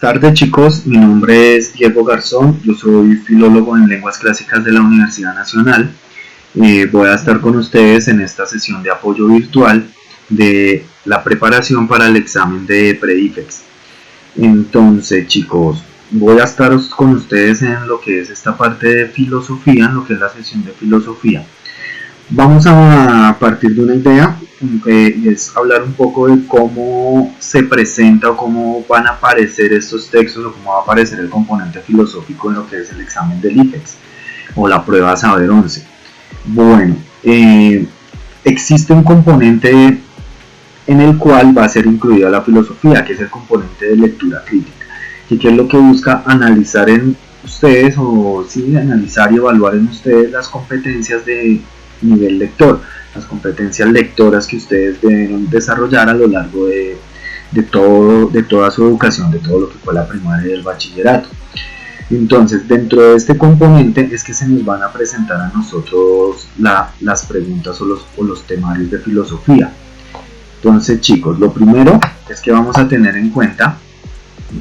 tardes chicos, mi nombre es Diego Garzón, yo soy filólogo en lenguas clásicas de la Universidad Nacional. Voy a estar con ustedes en esta sesión de apoyo virtual de la preparación para el examen de PreIFEX. Entonces chicos, voy a estar con ustedes en lo que es esta parte de filosofía, en lo que es la sesión de filosofía. Vamos a partir de una idea, y es hablar un poco de cómo se presenta o cómo van a aparecer estos textos o cómo va a aparecer el componente filosófico en lo que es el examen del IFEX o la prueba Saber 11. Bueno, existe un componente en el cual va a ser incluida la filosofía, que es el componente de lectura crítica, y que es lo que busca analizar en ustedes, o sí, analizar y evaluar en ustedes las competencias de nivel lector, las competencias lectoras que ustedes deben desarrollar a lo largo de toda su educación, de todo lo que fue la primaria y el bachillerato. Entonces, dentro de este componente es que se nos van a presentar a nosotros las preguntas o los temarios de filosofía. Entonces, chicos, lo primero es que vamos a tener en cuenta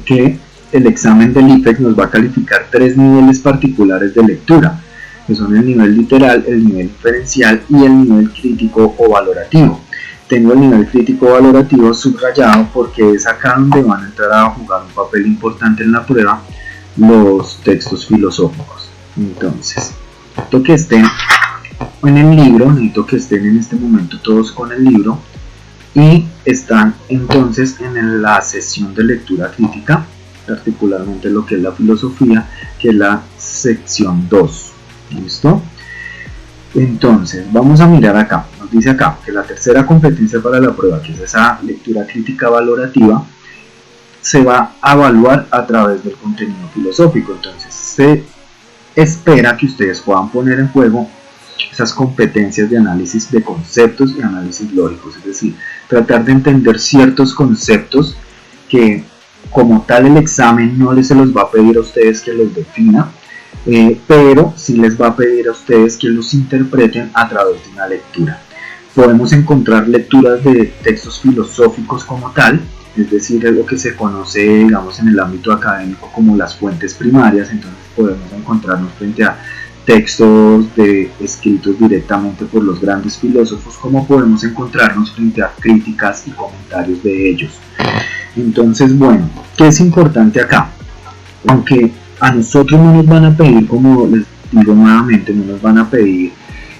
que el examen del IFEX nos va a calificar 3 niveles particulares de lectura, que son el nivel literal, el nivel inferencial y el nivel crítico o valorativo. Tengo el nivel crítico o valorativo subrayado porque es acá donde van a entrar a jugar un papel importante en la prueba los textos filosóficos. Entonces, necesito que estén en el libro, necesito que estén en este momento todos con el libro y están entonces en la sesión de lectura crítica, particularmente lo que es la filosofía, que es la sección 2. ¿Listo? Entonces, vamos a mirar acá. Nos dice acá que la tercera competencia para la prueba, que es esa lectura crítica valorativa, se va a evaluar a través del contenido filosófico. Entonces, se espera que ustedes puedan poner en juego esas competencias de análisis de conceptos y análisis lógicos, es decir, tratar de entender ciertos conceptos que como tal el examen no se los va a pedir a ustedes que los defina, pero sí les va a pedir a ustedes que los interpreten a través de una lectura. Podemos encontrar lecturas de textos filosóficos como tal, es decir, es lo que se conoce, digamos, en el ámbito académico como las fuentes primarias. Entonces podemos encontrarnos frente a textos escritos directamente por los grandes filósofos, como podemos encontrarnos frente a críticas y comentarios de ellos. Entonces, bueno, ¿qué es importante acá? Aunque a nosotros no nos van a pedir, como les digo nuevamente, no nos van a pedir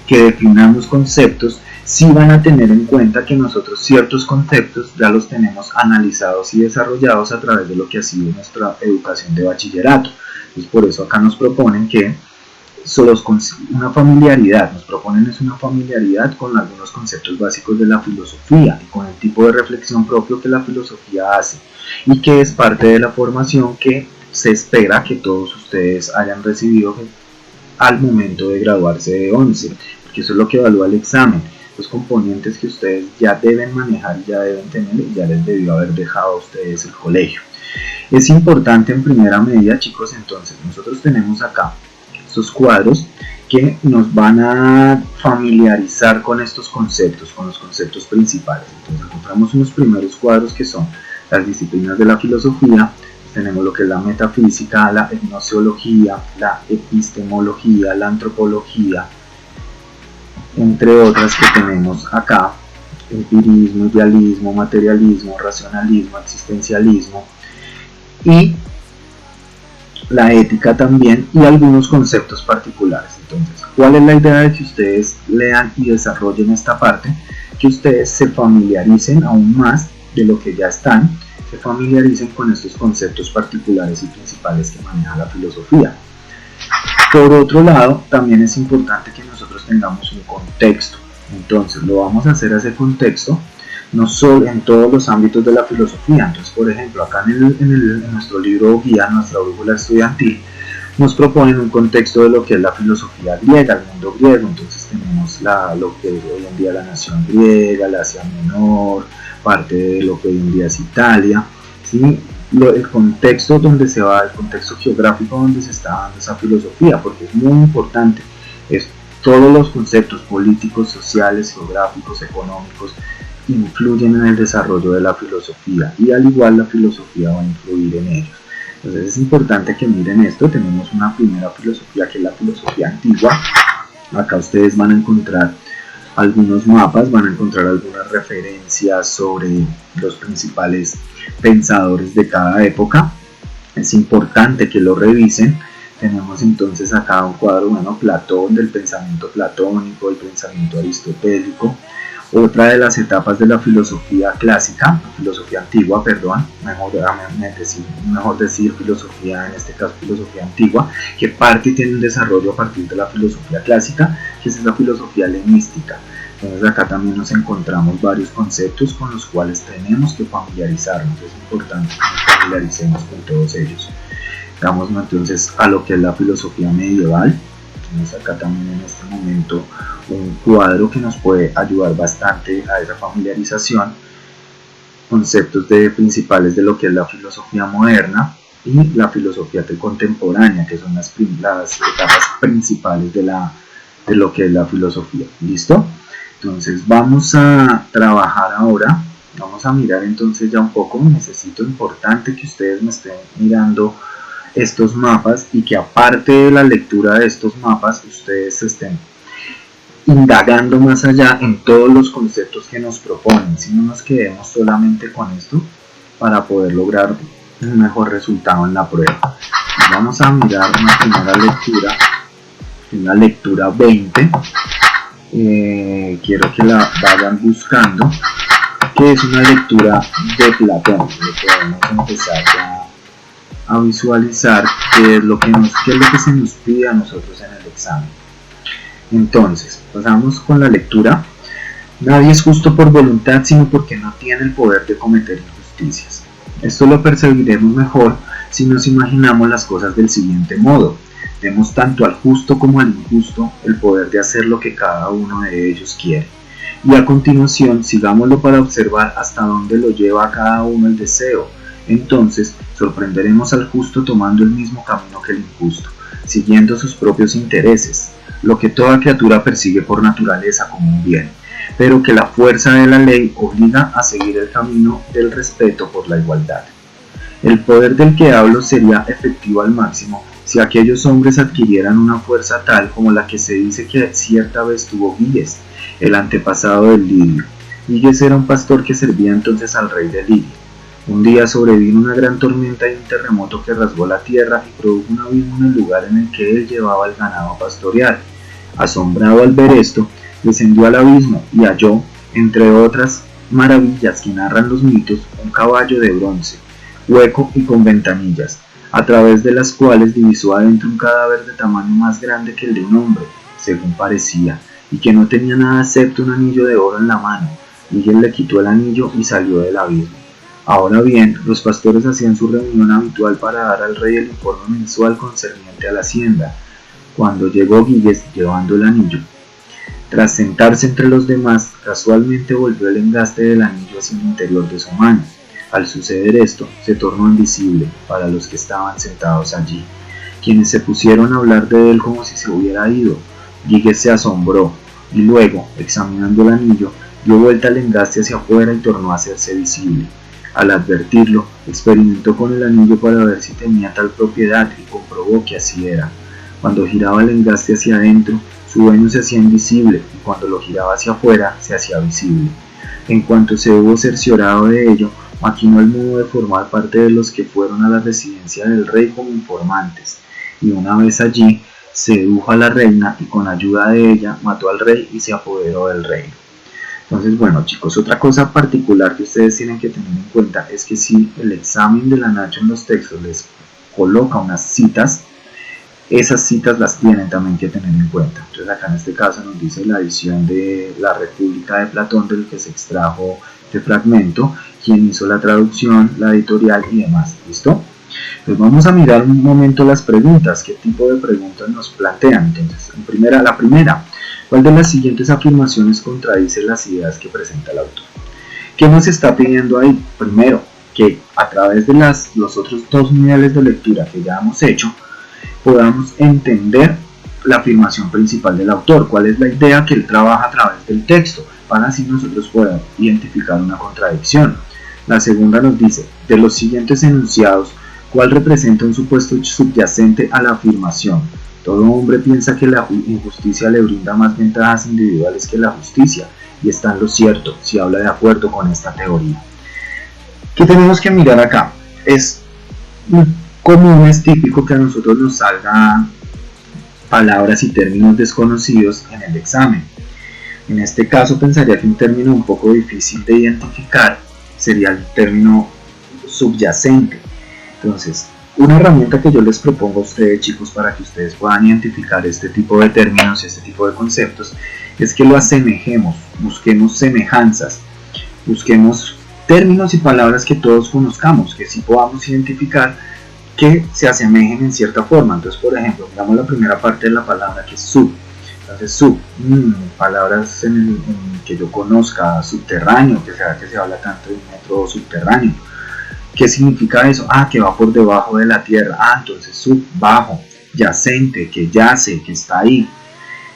que definamos conceptos, sí van a tener en cuenta que nosotros ciertos conceptos ya los tenemos analizados y desarrollados a través de lo que ha sido nuestra educación de bachillerato. Entonces, por eso acá nos proponen que una familiaridad, nos proponen es una familiaridad con algunos conceptos básicos de la filosofía y con el tipo de reflexión propio que la filosofía hace y que es parte de la formación que se espera que todos ustedes hayan recibido al momento de graduarse de 11, porque eso es lo que evalúa el examen, los componentes que ustedes ya deben manejar, ya deben tener y ya les debió haber dejado a ustedes el colegio. Es importante en primera medida, chicos, entonces nosotros tenemos acá estos cuadros que nos van a familiarizar con estos conceptos, con los conceptos principales. Entonces encontramos unos primeros cuadros que son las disciplinas de la filosofía. Tenemos lo que es la metafísica, la gnoseología, la epistemología, la antropología, entre otras que tenemos acá: empirismo, idealismo, materialismo, racionalismo, existencialismo y la ética también, y algunos conceptos particulares. Entonces, ¿cuál es la idea de que ustedes lean y desarrollen esta parte? Que ustedes se familiaricen aún más de lo que ya están, se familiaricen con estos conceptos particulares y principales que maneja la filosofía. Por otro lado, también es importante que nosotros tengamos un contexto. Entonces, lo vamos a hacer a ese contexto, no solo en todos los ámbitos de la filosofía. Entonces, por ejemplo, acá en nuestro libro guía, nuestra brújula estudiantil, nos proponen un contexto de lo que es la filosofía griega, el mundo griego. Entonces tenemos lo que es hoy en día la nación griega, la Asia Menor, parte de lo que hoy en día es Italia, ¿sí? El contexto donde se va, el contexto geográfico donde se está dando esa filosofía, porque es muy importante, es todos los conceptos políticos, sociales, geográficos, económicos influyen en el desarrollo de la filosofía, y al igual la filosofía va a influir en ellos. Entonces es importante que miren esto. Tenemos una primera filosofía, que es la filosofía antigua. Acá ustedes van a encontrar algunos mapas, van a encontrar algunas referencias sobre los principales pensadores de cada época. Es importante que lo revisen. Tenemos entonces acá un cuadro, bueno, Platón, del pensamiento platónico, el pensamiento aristotélico. Otra de las etapas de la filosofía clásica, filosofía antigua, perdón, mejor decir filosofía, en este caso filosofía antigua, que parte y tiene un desarrollo a partir de la filosofía clásica, que es la filosofía helenística. Entonces acá también nos encontramos varios conceptos con los cuales tenemos que familiarizarnos. Es importante que nos familiaricemos con todos ellos. Vamos entonces a lo que es la filosofía medieval. Tenemos acá también en este momento un cuadro que nos puede ayudar bastante a esa familiarización. Conceptos principales de lo que es la filosofía moderna y la filosofía contemporánea, que son las etapas principales de lo que es la filosofía. ¿Listo? Entonces vamos a trabajar ahora, vamos a mirar entonces ya un poco. Necesito, importante que ustedes me estén mirando estos mapas y que aparte de la lectura de estos mapas ustedes estén indagando más allá en todos los conceptos que nos proponen, si no nos quedemos solamente con esto para poder lograr un mejor resultado en la prueba. Vamos a mirar una primera lectura, la lectura 20. Quiero que la vayan buscando, que es una lectura de Platón. Podemos empezar ya a visualizar qué es lo que se nos pide a nosotros en el examen. Entonces, pasamos con la lectura. Nadie es justo por voluntad, sino porque no tiene el poder de cometer injusticias. Esto lo percibiremos mejor si nos imaginamos las cosas del siguiente modo. Demos tanto al justo como al injusto el poder de hacer lo que cada uno de ellos quiere. Y a continuación, sigámoslo para observar hasta dónde lo lleva a cada uno el deseo. Entonces, sorprenderemos al justo tomando el mismo camino que el injusto, siguiendo sus propios intereses, lo que toda criatura persigue por naturaleza como un bien, pero que la fuerza de la ley obliga a seguir el camino del respeto por la igualdad. El poder del que hablo sería efectivo al máximo si aquellos hombres adquirieran una fuerza tal como la que se dice que cierta vez tuvo Giges, el antepasado del Lidio. Giges era un pastor que servía entonces al rey de Lidia. Un día sobrevino una gran tormenta y un terremoto que rasgó la tierra y produjo un abismo en el lugar en el que él llevaba el ganado a pastorear. Asombrado al ver esto, descendió al abismo y halló, entre otras maravillas que narran los mitos, un caballo de bronce, hueco y con ventanillas, a través de las cuales divisó adentro un cadáver de tamaño más grande que el de un hombre, según parecía, y que no tenía nada excepto un anillo de oro en la mano. Y él le quitó el anillo y salió del abismo. Ahora bien, los pastores hacían su reunión habitual para dar al rey el informe mensual concerniente a la hacienda, cuando llegó Giges llevando el anillo. Tras sentarse entre los demás, casualmente volvió el engaste del anillo hacia el interior de su mano. Al suceder esto, se tornó invisible para los que estaban sentados allí, quienes se pusieron a hablar de él como si se hubiera ido. Giges se asombró y luego, examinando el anillo, dio vuelta el engaste hacia afuera y tornó a hacerse visible. Al advertirlo, experimentó con el anillo para ver si tenía tal propiedad y comprobó que así era. Cuando giraba el engaste hacia adentro, su dueño se hacía invisible y cuando lo giraba hacia afuera, se hacía visible. En cuanto se hubo cerciorado de ello, maquinó el modo de formar parte de los que fueron a la residencia del rey como informantes, y una vez allí, sedujo a la reina y con ayuda de ella mató al rey y se apoderó del reino. Entonces, bueno chicos, otra cosa particular que ustedes tienen que tener en cuenta es que si el examen de la Nacho en los textos les coloca unas citas, esas citas las tienen también que tener en cuenta. Entonces acá en este caso nos dice la edición de La República de Platón, del que se extrajo este fragmento, quién hizo la traducción, la editorial y demás. ¿Listo? Pues vamos a mirar un momento las preguntas, qué tipo de preguntas nos plantean. Entonces, la primera, ¿cuál de las siguientes afirmaciones contradice las ideas que presenta el autor? ¿Qué nos está pidiendo ahí? Primero, que a través de los otros dos niveles de lectura que ya hemos hecho, podamos entender la afirmación principal del autor, cuál es la idea que él trabaja a través del texto, para así nosotros poder identificar una contradicción. La segunda nos dice, de los siguientes enunciados, ¿Cuál representa un supuesto subyacente a la afirmación? Todo hombre piensa que la injusticia le brinda más ventajas individuales que la justicia, y está en lo cierto si habla de acuerdo con esta teoría. ¿Qué tenemos que mirar acá? Es común, es típico que a nosotros nos salgan palabras y términos desconocidos en el examen. En este caso pensaría que un término un poco difícil de identificar sería el término subyacente. Entonces, una herramienta que yo les propongo a ustedes, chicos, para que ustedes puedan identificar este tipo de términos, este tipo de conceptos, es que lo asemejemos, busquemos semejanzas, busquemos términos y palabras que todos conozcamos, que sí podamos identificar que se asemejen en cierta forma. Entonces, por ejemplo, veamos la primera parte de la palabra, que es sub. Entonces, sub, palabras en que yo conozca, subterráneo, que se habla tanto de un metro subterráneo. ¿Qué significa eso? Que va por debajo de la tierra. Entonces sub, bajo, yacente, que yace, que está ahí.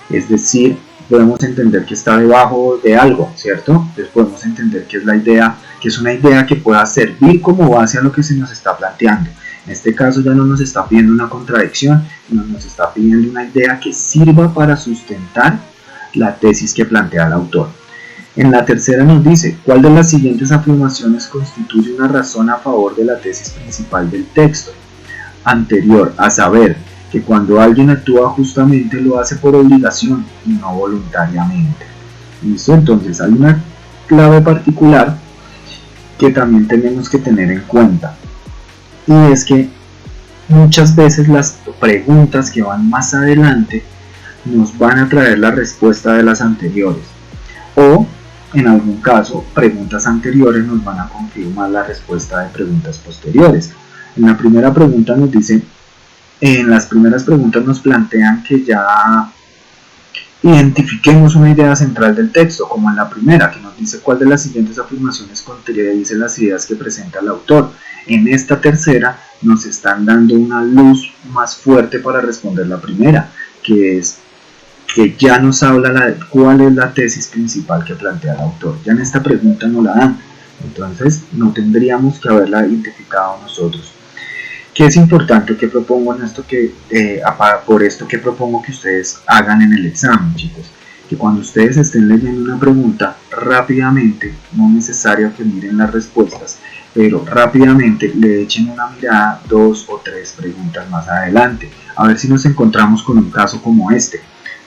Es decir, podemos entender que está debajo de algo, ¿cierto? Entonces podemos entender que es la idea, que es una idea que pueda servir como base a lo que se nos está planteando. En este caso ya no nos está pidiendo una contradicción, sino nos está pidiendo una idea que sirva para sustentar la tesis que plantea el autor. En la tercera nos dice, ¿cuál de las siguientes afirmaciones constituye una razón a favor de la tesis principal del texto anterior? A saber, que cuando alguien actúa justamente lo hace por obligación y no voluntariamente. ¿Listo? Entonces hay una clave particular que también tenemos que tener en cuenta, y es que muchas veces las preguntas que van más adelante nos van a traer la respuesta de las anteriores, o en algún caso, preguntas anteriores nos van a confirmar la respuesta de preguntas posteriores. En la primera pregunta nos dice, en las primeras preguntas nos plantean que ya identifiquemos una idea central del texto, como en la primera, que nos dice cuál de las siguientes afirmaciones contradice las ideas que presenta el autor. En esta tercera nos están dando una luz más fuerte para responder la primera, que es que ya nos habla cuál es la tesis principal que plantea el autor. Ya en esta pregunta no la dan, entonces no tendríamos que haberla identificado nosotros. ¿Qué es importante que propongo en esto por esto que propongo que ustedes hagan en el examen, chicos? Que cuando ustedes estén leyendo una pregunta, rápidamente, no es necesario que miren las respuestas, pero rápidamente le echen una mirada 2 o 3 preguntas más adelante, a ver si nos encontramos con un caso como este,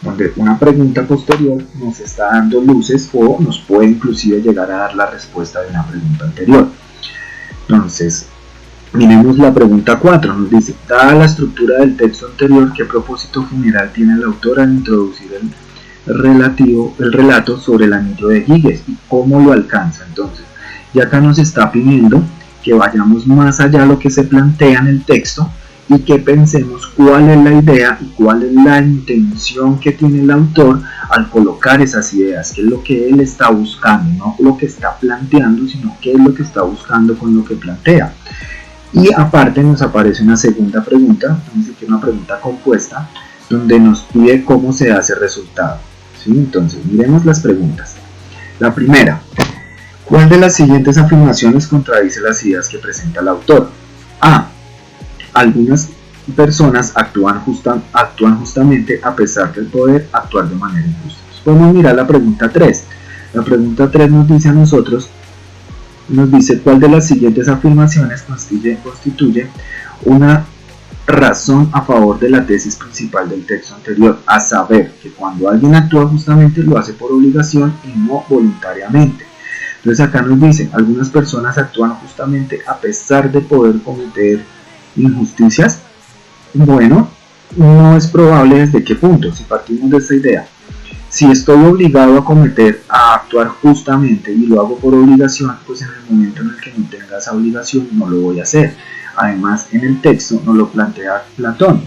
donde una pregunta posterior nos está dando luces o nos puede inclusive llegar a dar la respuesta de una pregunta anterior. Entonces, miremos la pregunta 4, nos dice, dada la estructura del texto anterior, ¿qué propósito general tiene el autor al introducir el relato sobre el anillo de Giges y cómo lo alcanza? Entonces, ya acá nos está pidiendo que vayamos más allá de lo que se plantea en el texto y que pensemos cuál es la idea y cuál es la intención que tiene el autor al colocar esas ideas, qué es lo que él está buscando, no lo que está planteando, sino qué es lo que está buscando con lo que plantea. Y aparte nos aparece una segunda pregunta, que es una pregunta compuesta, donde nos pide cómo se hace el resultado. ¿Sí? Entonces miremos las preguntas. La primera, ¿cuál de las siguientes afirmaciones contradice las ideas que presenta el autor? A. Algunas personas actúan justamente a pesar del poder actuar de manera injusta. Podemos mirar la pregunta 3. La pregunta 3 nos dice a nosotros, nos dice cuál de las siguientes afirmaciones constituye una razón a favor de la tesis principal del texto anterior, a saber, que cuando alguien actúa justamente lo hace por obligación y no voluntariamente. Entonces acá nos dice, algunas personas actúan justamente a pesar de poder cometer injusticias. Bueno, no es probable desde qué punto, si partimos de esta idea. Si estoy obligado a actuar justamente y lo hago por obligación, pues en el momento en el que no tenga esa obligación no lo voy a hacer. Además, en el texto nos lo plantea Platón.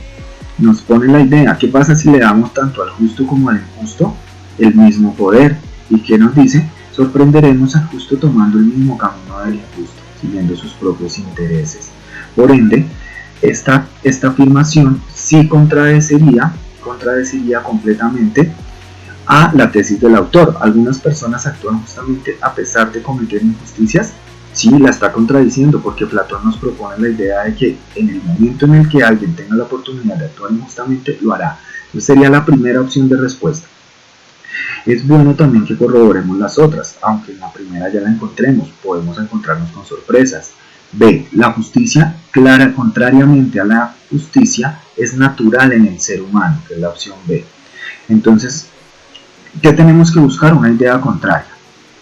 Nos pone la idea, ¿qué pasa si le damos tanto al justo como al injusto el mismo poder? ¿Y qué nos dice? Sorprenderemos al justo tomando el mismo camino del injusto, siguiendo sus propios intereses. Por ende, esta afirmación sí contradeciría completamente a la tesis del autor. Algunas personas actúan justamente a pesar de cometer injusticias. Sí, la está contradiciendo, porque Platón nos propone la idea de que en el momento en el que alguien tenga la oportunidad de actuar injustamente, lo hará. Entonces sería la primera opción de respuesta. Es bueno también que corroboremos las otras, aunque en la primera ya la encontremos, podemos encontrarnos con sorpresas. B. La justicia, clara, contrariamente a la justicia, es natural en el ser humano, que es la opción B. Entonces, ¿qué tenemos que buscar? Una idea contraria.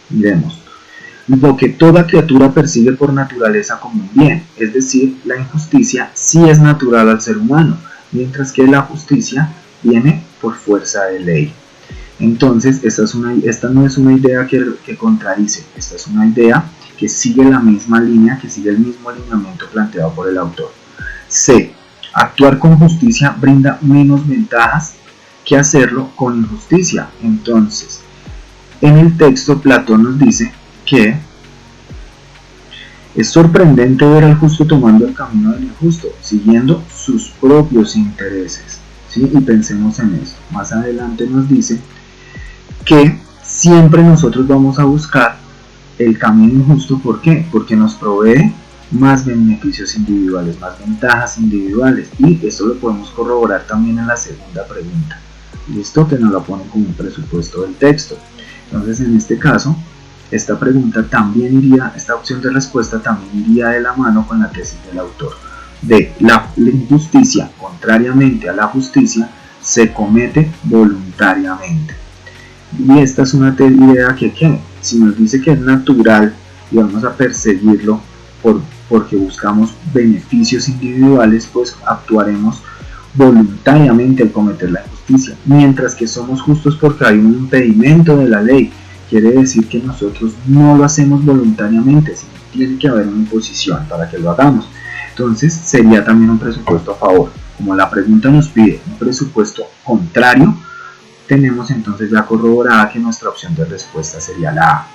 Miremos. Lo que toda criatura percibe por naturaleza como un bien, es decir, la injusticia sí es natural al ser humano, mientras que la justicia viene por fuerza de ley. Entonces, esta no es una idea que contradice, esta es una idea que sigue la misma línea, que sigue el mismo lineamiento planteado por el autor. C. Actuar con justicia brinda menos ventajas que hacerlo con injusticia. Entonces, en el texto Platón nos dice que es sorprendente ver al justo tomando el camino del injusto, siguiendo sus propios intereses. ¿Sí? Y pensemos en eso. Más adelante nos dice que siempre nosotros vamos a buscar el camino injusto. ¿Por qué? Porque nos provee más beneficios individuales, más ventajas individuales, y esto lo podemos corroborar también en la segunda pregunta. Listo, que nos la pone como un presupuesto del texto. Entonces, en este caso, esta pregunta también iría, esta opción de respuesta también iría de la mano con la tesis del autor. De la injusticia, contrariamente a la justicia, se comete voluntariamente. Y esta es una idea que si nos dice que es natural y vamos a perseguirlo porque buscamos beneficios individuales, pues actuaremos voluntariamente al cometer la injusticia, mientras que somos justos porque hay un impedimento de la ley. Quiere decir que nosotros no lo hacemos voluntariamente, sino tiene que haber una imposición para que lo hagamos. Entonces sería también un presupuesto a favor. Como la pregunta nos pide un presupuesto contrario, tenemos entonces ya corroborada que nuestra opción de respuesta sería la A.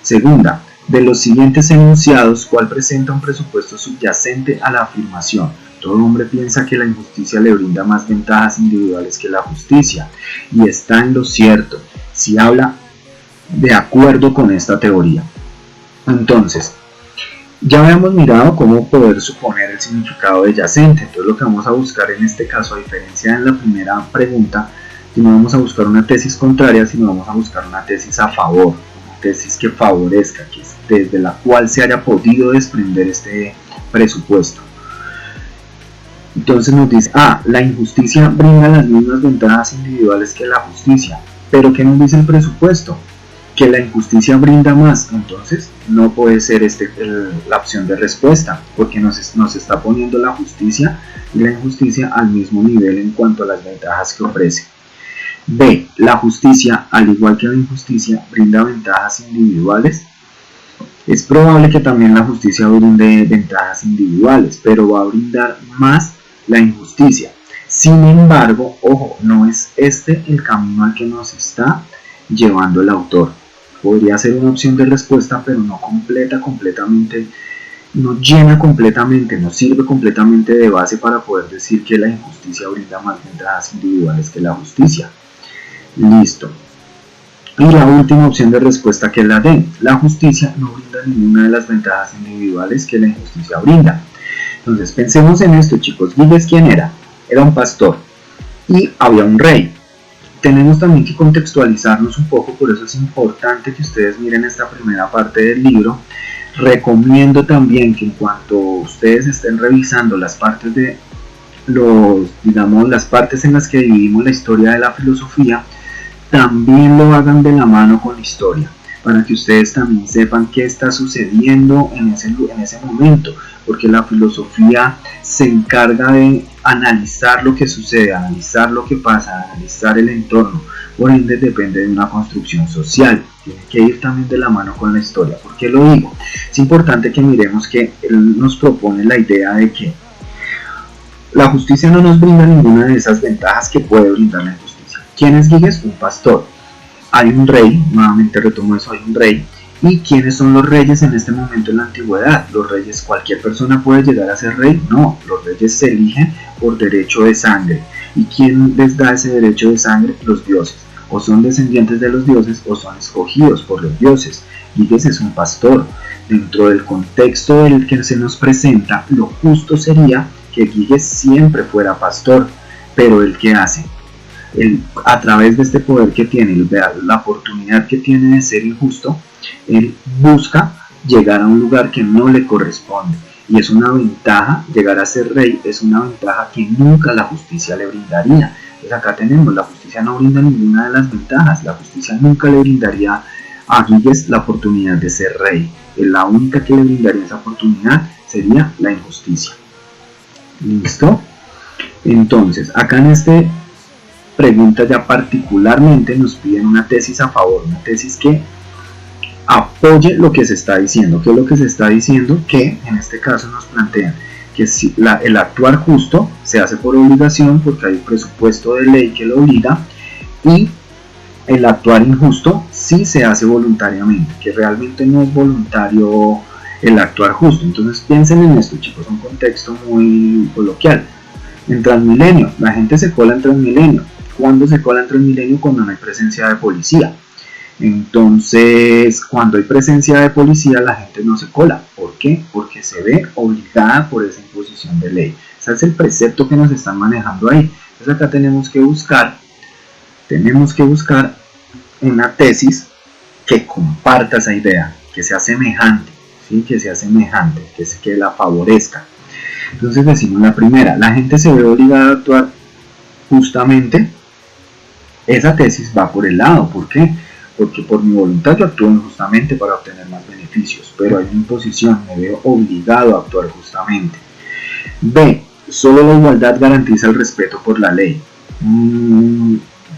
Segunda, de los siguientes enunciados, ¿cuál presenta un presupuesto subyacente a la afirmación? Todo hombre piensa que la injusticia le brinda más ventajas individuales que la justicia, y está en lo cierto si habla de acuerdo con esta teoría. Entonces, ya habíamos mirado cómo poder suponer el significado de yacente. Entonces lo que vamos a buscar en este caso, a diferencia de la primera pregunta, no vamos a buscar una tesis contraria, sino vamos a buscar una tesis a favor, una tesis que favorezca, que es desde la cual se haya podido desprender este presupuesto. Entonces nos dice, la injusticia brinda las mismas ventajas individuales que la justicia, pero ¿qué nos dice el presupuesto? Que la injusticia brinda más. Entonces no puede ser la opción de respuesta, porque nos está poniendo la justicia y la injusticia al mismo nivel en cuanto a las ventajas que ofrece. B. La justicia, al igual que la injusticia, brinda ventajas individuales. Es probable que también la justicia brinde ventajas individuales, pero va a brindar más la injusticia. Sin embargo, ojo, no es este el camino al que nos está llevando el autor. Podría ser una opción de respuesta, pero no completa completamente, no llena completamente, no sirve completamente de base para poder decir que la injusticia brinda más ventajas individuales que la justicia. Listo. Y la última opción de respuesta, que es la D. La justicia no brinda ninguna de las ventajas individuales que la injusticia brinda. Entonces pensemos en esto, chicos. Giges, ¿quién era? Era un pastor y había un rey. Tenemos también que contextualizarnos un poco, por eso es importante que ustedes miren esta primera parte del libro. Recomiendo también que en cuanto ustedes estén revisando las partes de las partes en las que dividimos la historia de la filosofía, también lo hagan de la mano con la historia, para que ustedes también sepan qué está sucediendo en ese momento, porque la filosofía se encarga de analizar lo que sucede, analizar lo que pasa, analizar el entorno, por ende depende de una construcción social, tiene que ir también de la mano con la historia. ¿Por qué lo digo? Es importante que miremos que él nos propone la idea de que la justicia no nos brinda ninguna de esas ventajas que puede brindar la injusticia. ¿Quién es Giges? Un pastor. Hay un rey, nuevamente retomo eso, hay un rey. ¿Y quiénes son los reyes en este momento en la antigüedad? Los reyes, ¿cualquier persona puede llegar a ser rey? No, los reyes se eligen por derecho de sangre. ¿Y quién les da ese derecho de sangre? Los dioses. O son descendientes de los dioses o son escogidos por los dioses. Giges es un pastor. Dentro del contexto del que se nos presenta, lo justo sería que Giges siempre fuera pastor, pero ¿el qué hace? Él, a través de este poder que tiene, la oportunidad que tiene de ser injusto, él busca llegar a un lugar que no le corresponde. Y es una ventaja, llegar a ser rey es una ventaja que nunca la justicia le brindaría. Entonces acá tenemos, la justicia no brinda ninguna de las ventajas, la justicia nunca le brindaría a Giges la oportunidad de ser rey. La única que le brindaría esa oportunidad sería la injusticia. ¿Listo? Entonces, acá en este pregunta ya particularmente nos piden una tesis a favor, una tesis que apoye lo que se está diciendo. ¿Qué es lo que se está diciendo? Que en este caso nos plantean que si el actuar justo se hace por obligación porque hay un presupuesto de ley que lo obliga, y el actuar injusto sí se hace voluntariamente, que realmente no es voluntario el actuar justo. Entonces piensen en esto, chicos, un contexto muy coloquial. En Transmilenio, la gente se cola en Transmilenio. ¿Cuándo se cola en Transmilenio? Cuando no hay presencia de policía. Entonces, cuando hay presencia de policía, la gente no se cola. ¿Por qué? Porque se ve obligada por esa imposición de ley. Ese es el precepto que nos están manejando ahí. Entonces acá tenemos que buscar una tesis que comparta esa idea, que sea semejante, ¿sí? Que la favorezca. Entonces decimos la primera, la gente se ve obligada a actuar justamente. Esa tesis va por el lado, ¿por qué? Porque por mi voluntad yo actúo injustamente para obtener más beneficios, pero hay una imposición, me veo obligado a actuar justamente. B, solo la igualdad garantiza el respeto por la ley.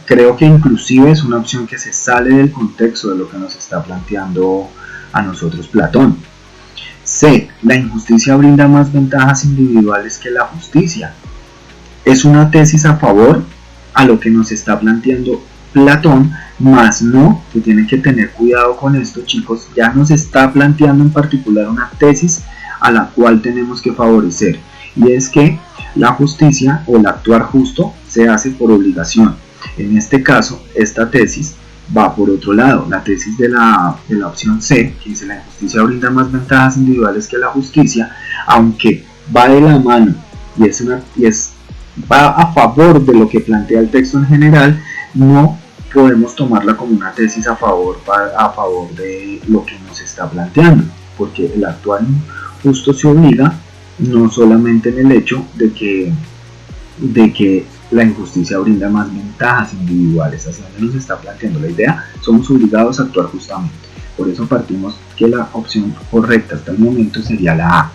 Creo que inclusive es una opción que se sale del contexto de lo que nos está planteando a nosotros Platón. C, la injusticia brinda más ventajas individuales que la justicia. Es una tesis a favor a lo que nos está planteando Platón, más no, que tienen que tener cuidado con esto, chicos, ya nos está planteando en particular una tesis a la cual tenemos que favorecer, y es que la justicia o el actuar justo se hace por obligación. En este caso, esta tesis va por otro lado, la tesis de la opción C, que dice la injusticia brinda más ventajas individuales que la justicia, aunque va de la mano y va a favor de lo que plantea el texto en general, no podemos tomarla como una tesis a favor de lo que nos está planteando, porque el actuar justo se obliga no solamente en el hecho de que la injusticia brinda más ventajas individuales, hacia donde nos está planteando la idea, somos obligados a actuar justamente. Por eso partimos que la opción correcta hasta el momento sería la A.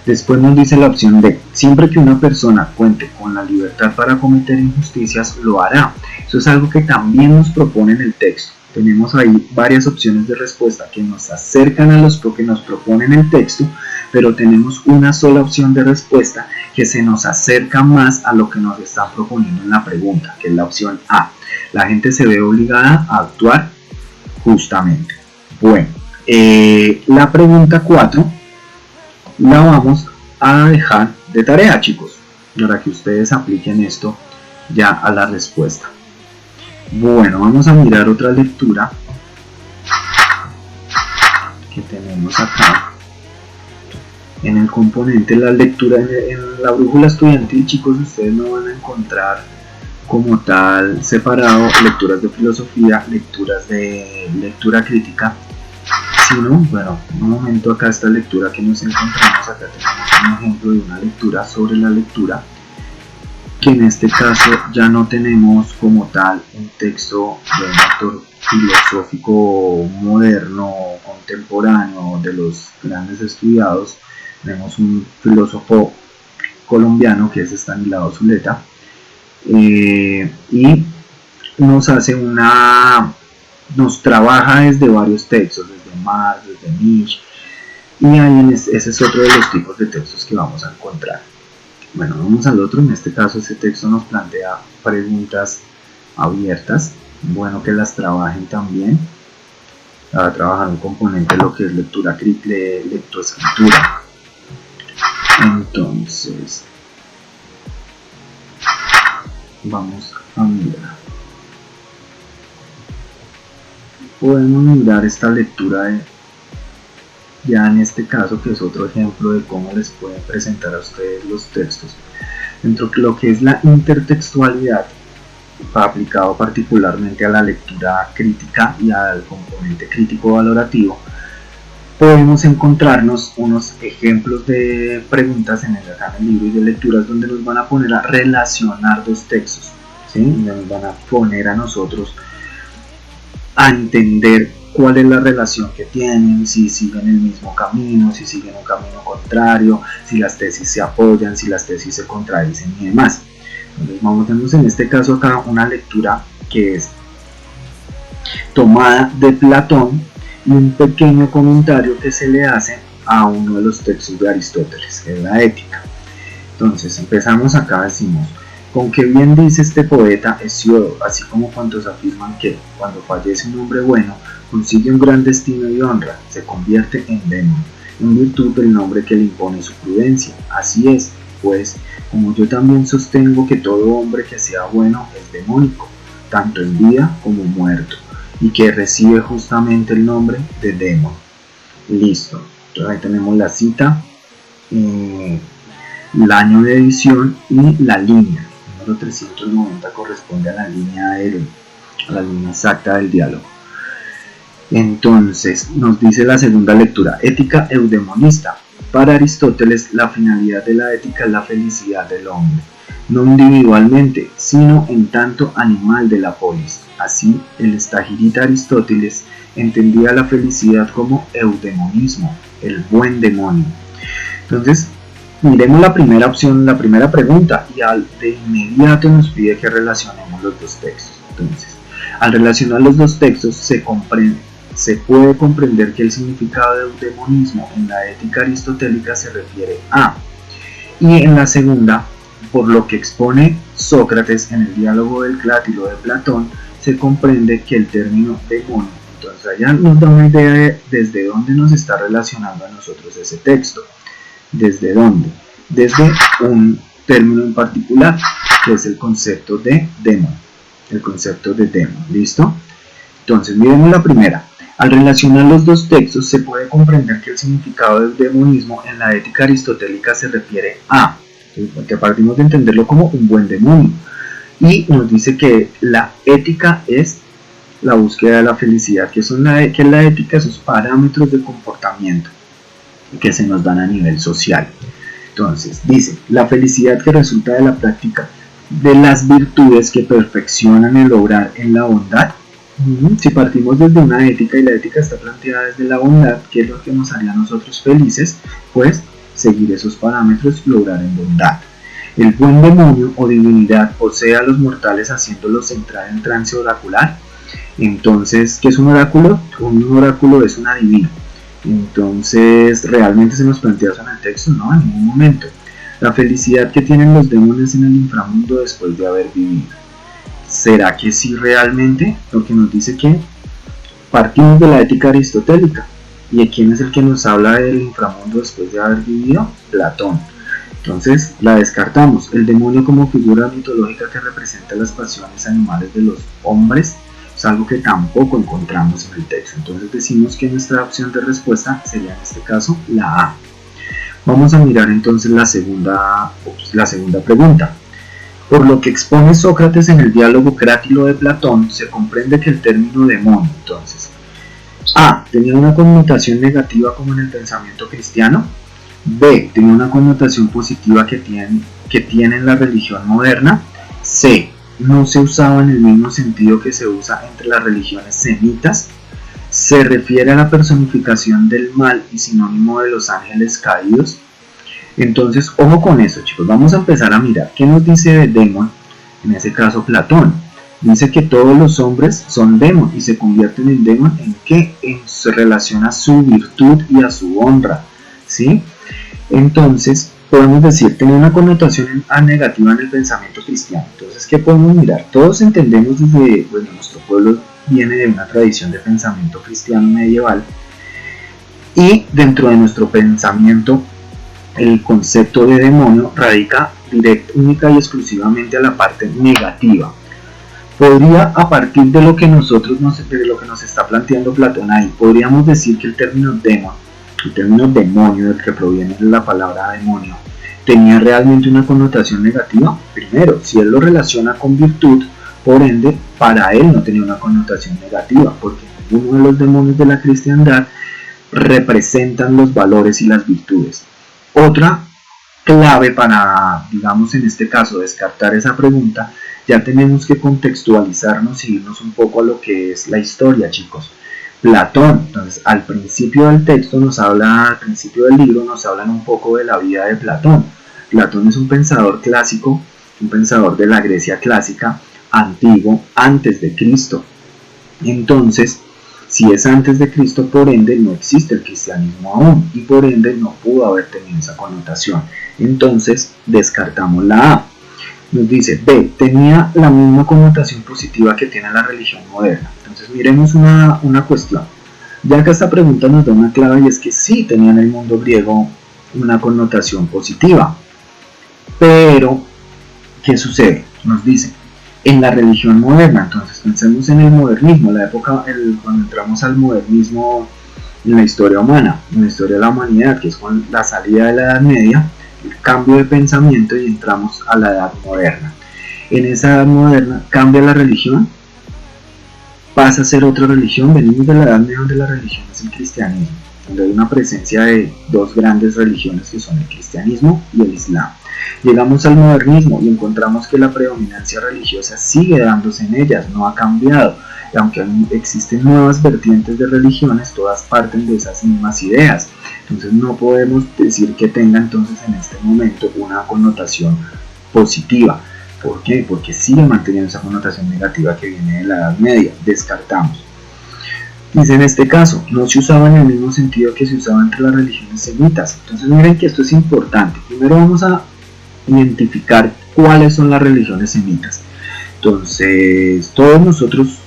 Después nos dice la opción D, siempre que una persona cuente con la libertad para cometer injusticias, lo hará. Eso es algo que también nos propone en el texto. Tenemos ahí varias opciones de respuesta que nos acercan a los que nos propone en el texto, pero tenemos una sola opción de respuesta que se nos acerca más a lo que nos están proponiendo en la pregunta, que es la opción A. La gente se ve obligada a actuar justamente. Bueno, la pregunta 4 la vamos a dejar de tarea, chicos, para que ustedes apliquen esto ya a la respuesta. Bueno, vamos a mirar otra lectura que tenemos acá en el componente. La lectura en la brújula estudiantil, chicos, ustedes no van a encontrar como tal separado lecturas de filosofía, lecturas de lectura crítica, sino, bueno, un momento, acá esta lectura que nos encontramos, acá tenemos un ejemplo de una lectura sobre la lectura, que en este caso ya no tenemos como tal un texto de un autor filosófico moderno, contemporáneo, de los grandes estudiados. Tenemos un filósofo colombiano que es Estanislao Zuleta, y nos trabaja desde varios textos, desde Marx, desde Nietzsche, y ahí ese es otro de los tipos de textos que vamos a encontrar. Bueno, vamos al otro. En este caso, este texto nos plantea preguntas abiertas. Bueno que las trabajen también. Va a trabajar un componente de lo que es lectoescritura. Entonces, vamos a mirar. podemos mirar esta lectura ya en este caso, que es otro ejemplo de cómo les pueden presentar a ustedes los textos. Dentro de lo que es la intertextualidad, aplicado particularmente a la lectura crítica y al componente crítico valorativo, podemos encontrarnos unos ejemplos de preguntas en el libro y de lecturas donde nos van a poner a relacionar dos textos, ¿sí? Nos van a poner a nosotros a entender cuál es la relación que tienen, si siguen el mismo camino, si siguen un camino contrario, si las tesis se apoyan, si las tesis se contradicen y demás. Entonces tenemos en este caso acá una lectura que es tomada de Platón y un pequeño comentario que se le hace a uno de los textos de Aristóteles, que es la Ética. Entonces empezamos acá, decimos: con que bien dice este poeta Hesíodo, así como cuantos afirman que, cuando fallece un hombre bueno, consigue un gran destino y honra, se convierte en demonio, en virtud del nombre que le impone su prudencia. Así es, pues, como yo también sostengo que todo hombre que sea bueno es demónico, tanto en vida como muerto, y que recibe justamente el nombre de demonio. Listo, entonces ahí tenemos la cita, el año de edición y la línea. El número 390 corresponde a la línea exacta del diálogo. Entonces nos dice la segunda lectura: ética eudemonista. Para Aristóteles, la finalidad de la ética es la felicidad del hombre, no individualmente, sino en tanto animal de la polis. Así, el estagirita Aristóteles entendía la felicidad como eudemonismo, el buen demonio. Entonces, miremos la primera opción, la primera pregunta, y de inmediato nos pide que relacionemos los dos textos. Entonces, al relacionar los dos textos se puede comprender que el significado de eudemonismo en la ética aristotélica se refiere a, y en la segunda, por lo que expone Sócrates en el diálogo del Clátilo de Platón, se comprende que el término demonio. Entonces allá nos da una idea de desde dónde nos está relacionando a nosotros ese texto. ¿Desde dónde? Desde un término en particular, que es el concepto de demon. El concepto de demon, ¿listo? Entonces miremos la primera. Al relacionar los dos textos se puede comprender que el significado del demonismo en la ética aristotélica se refiere a, porque partimos de entenderlo como un buen demonio, y nos dice que la ética es la búsqueda de la felicidad, que es la ética, esos parámetros de comportamiento que se nos dan a nivel social. Entonces dice: la felicidad que resulta de la práctica de las virtudes que perfeccionan el obrar en la bondad. Si partimos desde una ética y la ética está planteada desde la bondad, ¿qué es lo que nos haría a nosotros felices? Pues seguir esos parámetros y obrar en bondad. El buen demonio o divinidad posee a los mortales haciéndolos entrar en trance oracular. Entonces, ¿qué es un oráculo? Un oráculo es un adivino. Entonces, ¿realmente se nos plantea eso en el texto? No, en ningún momento. La felicidad que tienen los demonios en el inframundo después de haber vivido. ¿Será que sí realmente? Porque nos dice que partimos de la ética aristotélica. ¿Y quién es el que nos habla del inframundo después de haber vivido? Platón. Entonces la descartamos. El demonio como figura mitológica que representa las pasiones animales de los hombres es algo que tampoco encontramos en el texto. Entonces decimos que nuestra opción de respuesta sería en este caso la A. Vamos a mirar entonces la segunda pregunta. Por lo que expone Sócrates en el diálogo Crátilo de Platón, se comprende que el término demonio, entonces, A, tenía una connotación negativa como en el pensamiento cristiano. B, tenía una connotación positiva que tiene en la religión moderna. C, no se usaba en el mismo sentido que se usa entre las religiones semitas. Se refiere a la personificación del mal y sinónimo de los ángeles caídos. Entonces, ojo con eso, chicos. Vamos a empezar a mirar qué nos dice de demon, en ese caso Platón. Dice que todos los hombres son demon y se convierten en demon en qué? Se relaciona a su virtud y a su honra, ¿sí? Entonces, podemos decir, tiene una connotación negativa en el pensamiento cristiano. Entonces, ¿qué podemos mirar? Todos entendemos desde, bueno, nuestro pueblo viene de una tradición de pensamiento cristiano medieval, y dentro de nuestro pensamiento el concepto de demonio radica única y exclusivamente a la parte negativa. Podría, a partir de lo que de lo que nos está planteando Platón ahí, podríamos decir que el término demonio del que proviene la palabra demonio, tenía realmente una connotación negativa. Primero, si él lo relaciona con virtud, por ende, para él no tenía una connotación negativa, porque ninguno de los demonios de la cristiandad representan los valores y las virtudes. Otra clave para, digamos en este caso, descartar esa pregunta, ya tenemos que contextualizarnos y irnos un poco a lo que es la historia, chicos. Platón, entonces al principio del texto al principio del libro nos hablan un poco de la vida de Platón. Platón es un pensador clásico, un pensador de la Grecia clásica, antiguo, antes de Cristo. Entonces, si es antes de Cristo, por ende no existe el cristianismo aún y por ende no pudo haber tenido esa connotación. Entonces, descartamos la A. Nos dice, B, tenía la misma connotación positiva que tiene la religión moderna. Entonces, miremos una cuestión. Ya que esta pregunta nos da una clave y es que sí tenía en el mundo griego una connotación positiva. Pero, ¿qué sucede? Nos dice, en la religión moderna, entonces pensemos en el modernismo, la época cuando entramos al modernismo en la historia humana, en la historia de la humanidad, que es con la salida de la Edad Media, el cambio de pensamiento y entramos a la Edad Moderna. En esa Edad Moderna cambia la religión, pasa a ser otra religión, venimos de la Edad Media donde la religión es el cristianismo, donde hay una presencia de dos grandes religiones que son el cristianismo y el islam. Llegamos al modernismo y encontramos que la predominancia religiosa sigue dándose en ellas, no ha cambiado, y aunque existen nuevas vertientes de religiones, todas parten de esas mismas ideas. Entonces no podemos decir que tenga entonces en este momento una connotación positiva. ¿Por qué? Porque sigue manteniendo esa connotación negativa que viene de la Edad Media. Descartamos. Dice en este caso, no se usaba en el mismo sentido que se usaba entre las religiones semitas. Entonces miren que esto es importante. Primero vamos a identificar cuáles son las religiones semitas. Entonces, todos nosotros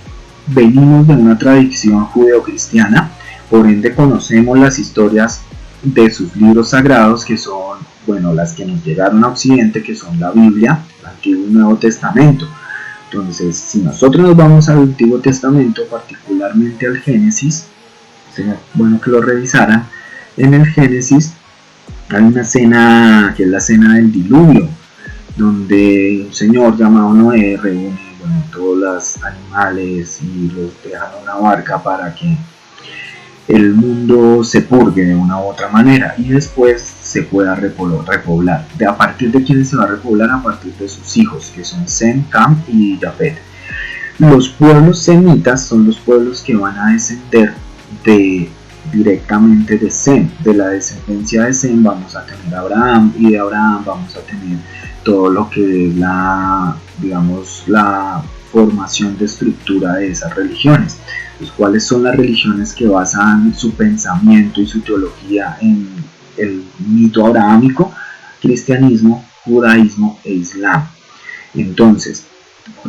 venimos de una tradición judeocristiana, por ende conocemos las historias de sus libros sagrados, que son, bueno, las que nos llegaron a Occidente, que son la Biblia, el Antiguo y Nuevo Testamento. Entonces, si nosotros nos vamos al Antiguo Testamento, particularmente al Génesis, sería bueno que lo revisaran. En el Génesis hay una escena que es la escena del diluvio, donde un señor llamado Noé reúne todos los animales y los deja en una barca para que el mundo se purgue de una u otra manera y después se pueda repoblar. ¿A partir de quiénes se va a repoblar? A partir de sus hijos, que son Sem, Cam y Jafet. Los pueblos semitas son los pueblos que van a descender directamente de Sem. De la descendencia de Sem vamos a tener a Abraham, y de Abraham vamos a tener todo lo que es la formación de estructura de esas religiones. Pues, ¿cuáles son las religiones que basan su pensamiento y su teología en el mito abrahámico? Cristianismo, judaísmo e islam. Entonces,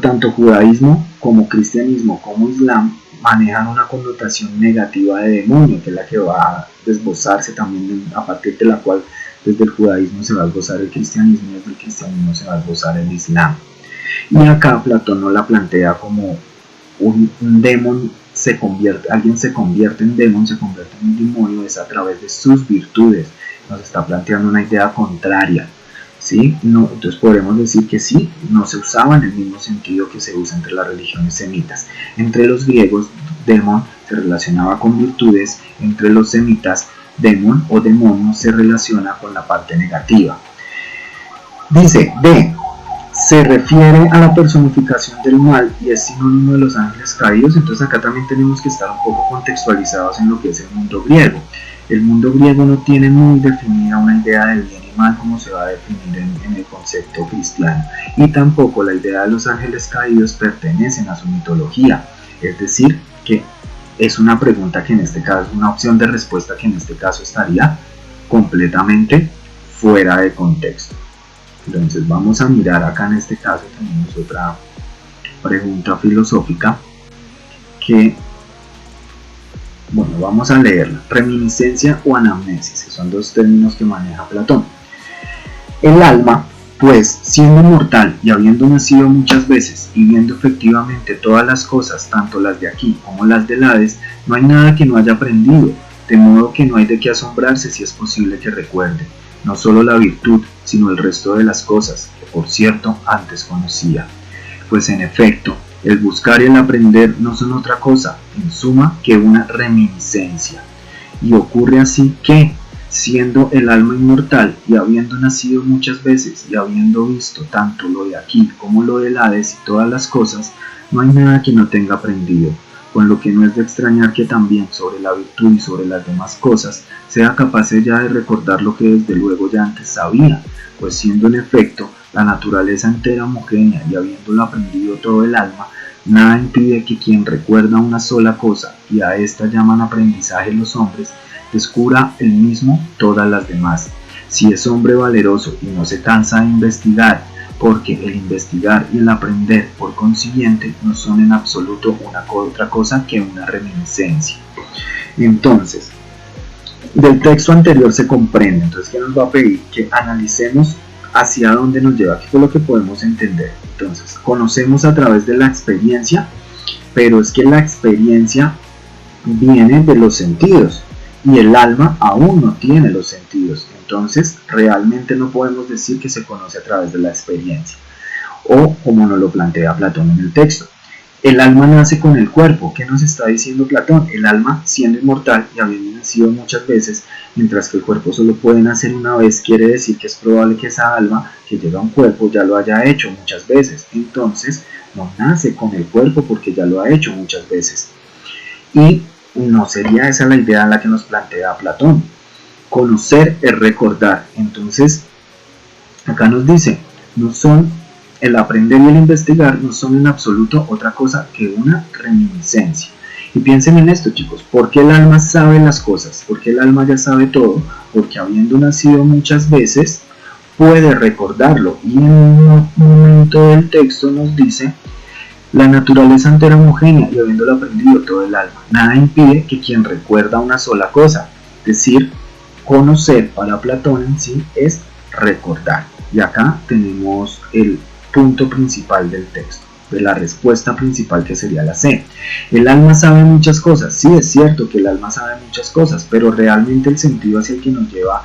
tanto judaísmo como cristianismo como islam manejan una connotación negativa de demonio, que es la que va a desbozarse también, a partir de la cual desde el judaísmo se va a esbozar el cristianismo y desde el cristianismo se va a esbozar el islam. Y acá Platón no la plantea como un demonio alguien se convierte en demonio, se convierte en un demonio, es a través de sus virtudes. Nos está planteando una idea contraria, ¿sí? No, entonces podremos decir que sí, no se usaba en el mismo sentido que se usa entre las religiones semitas. Entre los griegos, demon se relacionaba con virtudes, entre los semitas, demon o demonio se relaciona con la parte negativa. Dice D, se refiere a la personificación del mal y es sinónimo de los ángeles caídos. Entonces acá también tenemos que estar un poco contextualizados en lo que es el mundo griego. El mundo griego no tiene muy definida una idea de bien y mal como se va a definir en el concepto cristiano, y tampoco la idea de los ángeles caídos pertenecen a su mitología. Es decir, que es una pregunta que en este caso, una opción de respuesta que en este caso estaría completamente fuera de contexto. Entonces vamos a mirar acá en este caso, tenemos otra pregunta filosófica que, bueno, vamos a leerla. Reminiscencia o anamnesis, que son dos términos que maneja Platón. El alma Pues, siendo mortal y habiendo nacido muchas veces y viendo efectivamente todas las cosas, tanto las de aquí como las del Hades, no hay nada que no haya aprendido, de modo que no hay de qué asombrarse si es posible que recuerde, no solo la virtud, sino el resto de las cosas, que por cierto antes conocía. Pues en efecto, el buscar y el aprender no son otra cosa, en suma, que una reminiscencia. Y ocurre así que, siendo el alma inmortal y habiendo nacido muchas veces y habiendo visto tanto lo de aquí como lo del Hades y todas las cosas, no hay nada que no tenga aprendido, con lo que no es de extrañar que también sobre la virtud y sobre las demás cosas sea capaz ella de recordar lo que desde luego ya antes sabía, pues siendo en efecto la naturaleza entera homogénea y habiéndolo aprendido todo el alma, nada impide que quien recuerda una sola cosa, y a esta llaman aprendizaje los hombres, descubra él mismo todas las demás. Si es hombre valeroso y no se cansa de investigar, porque el investigar y el aprender, por consiguiente, no son en absoluto otra cosa que una reminiscencia. Entonces, del texto anterior se comprende, entonces, que nos va a pedir que analicemos hacia dónde nos lleva, qué fue lo que podemos entender. Entonces, conocemos a través de la experiencia, pero es que la experiencia viene de los sentidos y el alma aún no tiene los sentidos, entonces realmente no podemos decir que se conoce a través de la experiencia, o como nos lo plantea Platón en el texto. El alma nace con el cuerpo. ¿Qué nos está diciendo Platón? El alma, siendo inmortal y habiendo nacido muchas veces, mientras que el cuerpo solo puede nacer una vez, quiere decir que es probable que esa alma que llega a un cuerpo ya lo haya hecho muchas veces. Entonces, no nace con el cuerpo porque ya lo ha hecho muchas veces. Y no sería esa la idea en la que nos plantea Platón. Conocer es recordar. Entonces, acá nos dice, no son el aprender y el investigar no son en absoluto otra cosa que una reminiscencia. Y piensen en esto, chicos, ¿por qué el alma sabe las cosas? ¿Por qué el alma ya sabe todo? Porque habiendo nacido muchas veces, puede recordarlo. Y en un momento del texto nos dice, la naturaleza entera homogénea y habiéndolo aprendido todo el alma. Nada impide que quien recuerda una sola cosa, es decir, conocer para Platón en sí es recordar. Y acá tenemos el punto principal del texto, de la respuesta principal, que sería la C. El alma sabe muchas cosas. Sí, es cierto que el alma sabe muchas cosas, pero realmente el sentido hacia el que nos lleva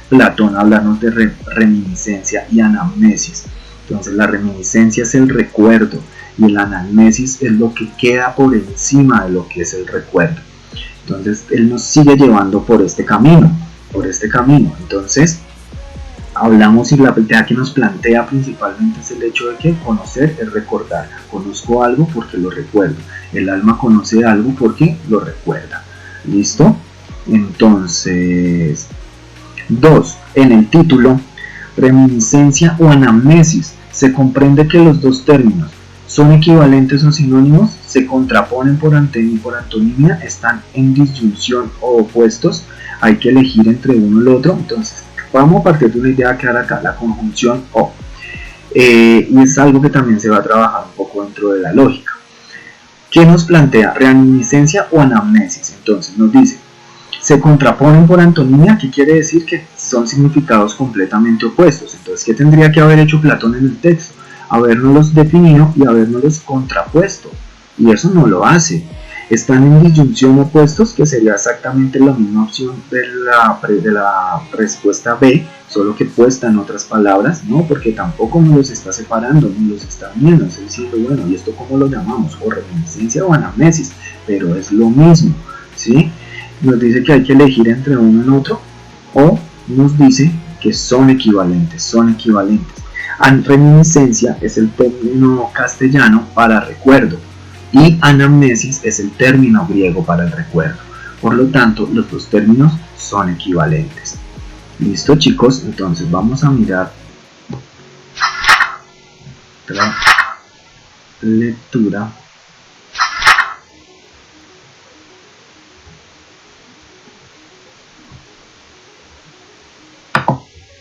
Platón a hablarnos de reminiscencia y anamnesis. Entonces la reminiscencia es el recuerdo y el anamnesis es lo que queda por encima de lo que es el recuerdo. Entonces él nos sigue llevando por este camino. Entonces hablamos, y la idea que nos plantea principalmente es el hecho de que conocer es recordar. Conozco algo porque lo recuerdo. El alma conoce algo porque lo recuerda. ¿Listo? Entonces, 2. En el título, reminiscencia o anamnesis, se comprende que los dos términos son equivalentes o sinónimos, se contraponen por antonimia, están en disyunción o opuestos, hay que elegir entre uno y el otro. Entonces, vamos a partir de una idea que ahora acá, la conjunción o. Y es algo que también se va a trabajar un poco dentro de la lógica. ¿Qué nos plantea? Reminiscencia o anamnesis. Entonces nos dice, se contraponen por antonimia, que quiere decir que son significados completamente opuestos. Entonces, ¿qué tendría que haber hecho Platón en el texto? Habernoslos definido y habernoslos contrapuesto. Y eso no lo hace. Están en disyunción opuestos, que sería exactamente la misma opción de la respuesta B, solo que puesta en otras palabras, ¿no? Porque tampoco nos los está separando, nos los está uniendo, está diciendo, bueno, ¿y esto cómo lo llamamos? O reminiscencia o anamnesis, pero es lo mismo, ¿sí? Nos dice que hay que elegir entre uno y otro, o nos dice que son equivalentes. Reminiscencia es el término castellano para recuerdo, y anamnesis es el término griego para el recuerdo. Por lo tanto, los dos términos son equivalentes. ¿Listo, chicos? Entonces vamos a mirar otra lectura.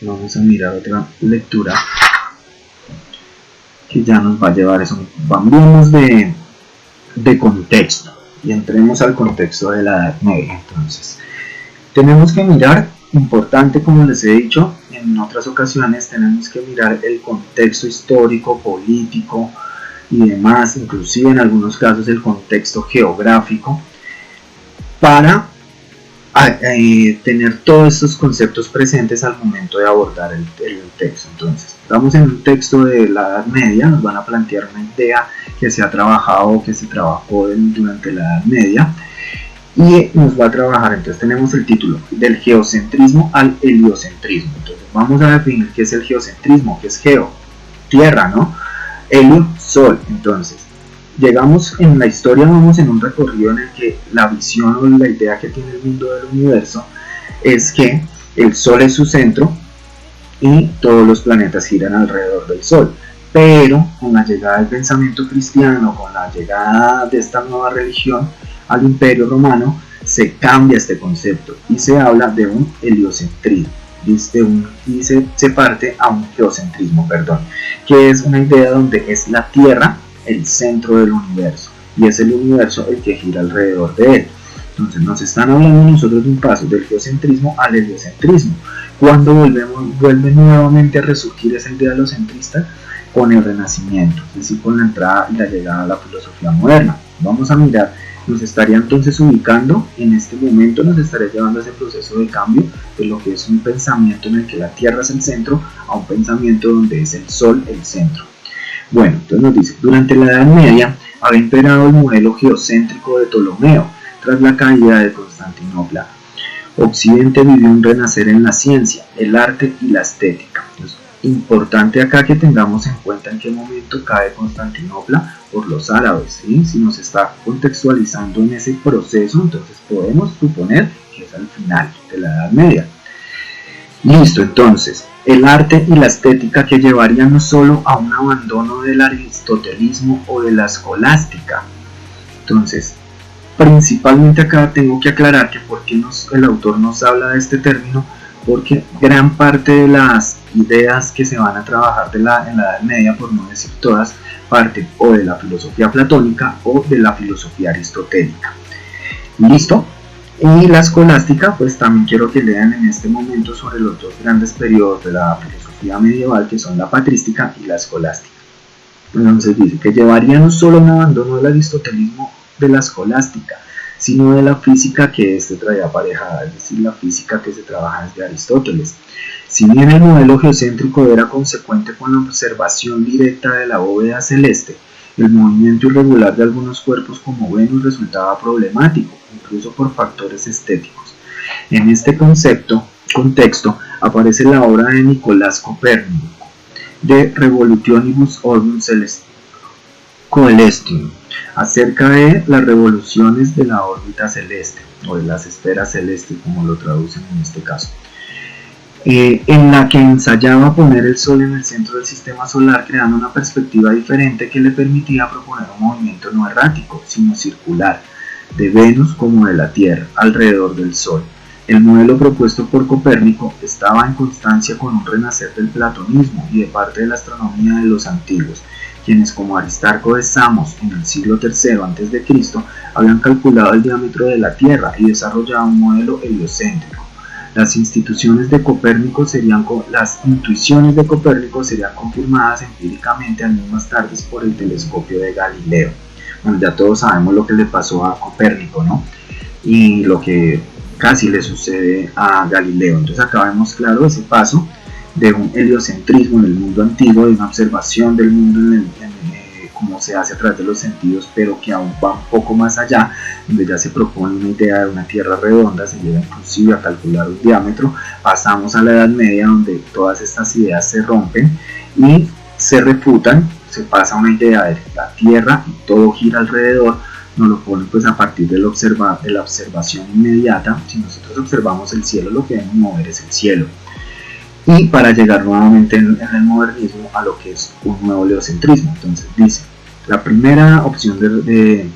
Vamos a mirar otra lectura que ya nos va a llevar eso. Vamos de contexto y entremos al contexto de la Edad Media. Entonces tenemos que mirar, importante como les he dicho, en otras ocasiones tenemos que mirar el contexto histórico, político y demás, inclusive en algunos casos el contexto geográfico, para tener todos estos conceptos presentes al momento de abordar el texto. Entonces, estamos en un texto de la Edad Media, nos van a plantear una idea que se ha trabajado o que se trabajó durante la Edad Media, y nos va a trabajar. Entonces tenemos el título: del geocentrismo al heliocentrismo. Entonces vamos a definir qué es el geocentrismo, qué es geo, tierra, ¿no? Helio, sol. Entonces llegamos en la historia, vamos en un recorrido en el que la visión o la idea que tiene el mundo del universo es que el sol es su centro y todos los planetas giran alrededor del sol. Pero con la llegada del pensamiento cristiano, con la llegada de esta nueva religión al Imperio Romano, se cambia este concepto y se habla de un heliocentrismo y se parte a un geocentrismo, que es una idea donde es la Tierra el centro del universo y es el universo el que gira alrededor de él. Entonces nos están hablando nosotros de un paso del geocentrismo al heliocentrismo. Cuando vuelve nuevamente a resurgir esa idea helicentrista con el Renacimiento, es decir, con la entrada y la llegada a la filosofía moderna. Vamos a mirar, nos estaría entonces ubicando en este momento, nos estaría llevando a ese proceso de cambio de lo que es un pensamiento en el que la Tierra es el centro a un pensamiento donde es el Sol el centro. Bueno, entonces nos dice: durante la Edad Media había imperado el modelo geocéntrico de Ptolomeo. Tras la caída de Constantinopla, Occidente vivió un renacer en la ciencia, el arte y la estética. Entonces, importante acá que tengamos en cuenta en qué momento cae Constantinopla por los árabes, ¿sí? Si nos está contextualizando en ese proceso, entonces podemos suponer que es al final de la Edad Media. Listo, entonces, el arte y la estética que llevarían no solo a un abandono del aristotelismo o de la escolástica. Entonces, principalmente acá tengo que aclarar que por qué el autor nos habla de este término, porque gran parte de las ideas que se van a trabajar en la Edad Media, por no decir todas, parte o de la filosofía platónica o de la filosofía aristotélica. ¿Listo? Y la escolástica, pues también quiero que lean en este momento sobre los dos grandes periodos de la filosofía medieval, que son la patrística y la escolástica. Entonces dice que llevaría no solo un abandono del aristotelismo de la escolástica, sino de la física que éste traía aparejada, es decir, la física que se trabaja desde Aristóteles. Si bien el modelo geocéntrico era consecuente con la observación directa de la bóveda celeste, el movimiento irregular de algunos cuerpos como Venus resultaba problemático, incluso por factores estéticos. En este contexto aparece la obra de Nicolás Copérnico, de Revolutionibus Orbum Coelestium, acerca de las revoluciones de la órbita celeste, o de las esferas celestes, como lo traducen en este caso, en la que ensayaba poner el Sol en el centro del sistema solar, creando una perspectiva diferente que le permitía proponer un movimiento no errático, sino circular, de Venus como de la Tierra, alrededor del Sol. El modelo propuesto por Copérnico estaba en constancia con un renacer del platonismo y de parte de la astronomía de los antiguos, quienes como Aristarco de Samos en el siglo III a.C. habían calculado el diámetro de la Tierra y desarrollado un modelo heliocéntrico. Las intuiciones de Copérnico serían confirmadas empíricamente años más tarde por el telescopio de Galileo. Bueno, ya todos sabemos lo que le pasó a Copérnico, ¿no? Y lo que casi le sucede a Galileo. Entonces acá vemos claro ese paso de un heliocentrismo en el mundo antiguo, de una observación del mundo como se hace a través de los sentidos, pero que aún va un poco más allá, donde ya se propone una idea de una Tierra redonda, se llega inclusive a calcular un diámetro. Pasamos a la Edad Media, donde todas estas ideas se rompen y se refutan, se pasa a una idea de la Tierra y todo gira alrededor. Nos lo ponen pues a partir de la observación inmediata. Si nosotros observamos el cielo, lo que debemos mover es el cielo, y para llegar nuevamente en el modernismo a lo que es un nuevo heliocentrismo. Entonces dice, la primera opción de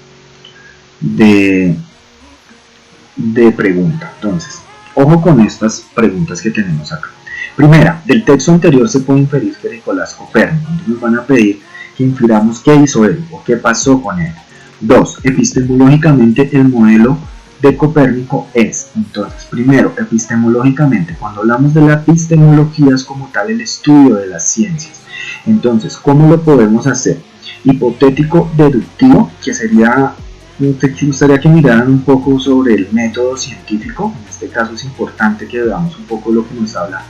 pregunta. Entonces, ojo con estas preguntas que tenemos acá. Primera, del texto anterior se puede inferir que Nicolás Copérnico. Entonces nos van a pedir que infiramos qué hizo él o qué pasó con él. 2. Epistemológicamente el modelo de Copérnico es, entonces, primero, epistemológicamente. Cuando hablamos de la epistemología es como tal el estudio de las ciencias. Entonces, ¿cómo lo podemos hacer? Hipotético deductivo, que sería, me gustaría que miraran un poco sobre el método científico. En este caso es importante que veamos un poco lo que nos habla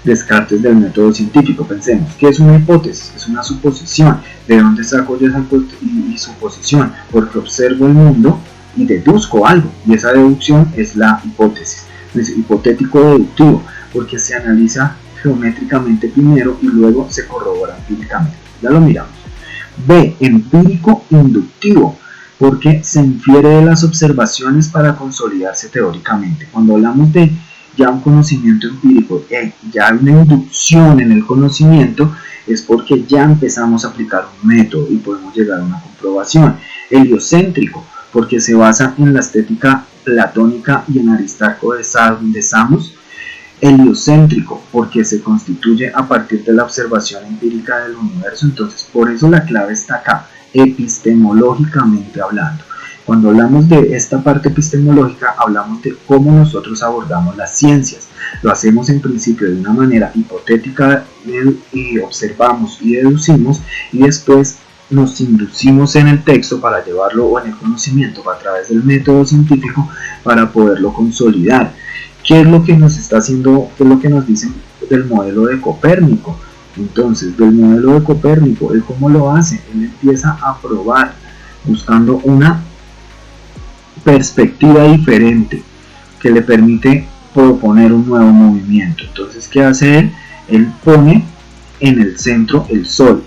Descartes del método científico. Pensemos, ¿qué es una hipótesis? Es una suposición. ¿De dónde saco yo esa suposición? Porque observo el mundo y deduzco algo, y esa deducción es la hipótesis. Es hipotético deductivo, porque se analiza geométricamente primero y luego se corrobora empíricamente. Ya lo miramos. B, empírico inductivo, porque se infiere de las observaciones para consolidarse teóricamente. Cuando hablamos de ya un conocimiento empírico, ya hay una inducción en el conocimiento, es porque ya empezamos a aplicar un método y podemos llegar a una comprobación. Heliocéntrico, porque se basa en la estética platónica y en Aristarco de Samos. Heliocéntrico, porque se constituye a partir de la observación empírica del universo. Entonces, por eso la clave está acá, epistemológicamente hablando. Cuando hablamos de esta parte epistemológica, hablamos de cómo nosotros abordamos las ciencias. Lo hacemos en principio de una manera hipotética, y observamos y deducimos, y después nos inducimos en el texto para llevarlo, o en el conocimiento a través del método científico, para poderlo consolidar. ¿Qué es lo que nos está haciendo? ¿Qué es lo que nos dicen del modelo de Copérnico? Entonces, del modelo de Copérnico, ¿él cómo lo hace? Él empieza a probar, buscando una perspectiva diferente que le permite proponer un nuevo movimiento. Entonces, ¿qué hace él? Él pone en el centro el Sol.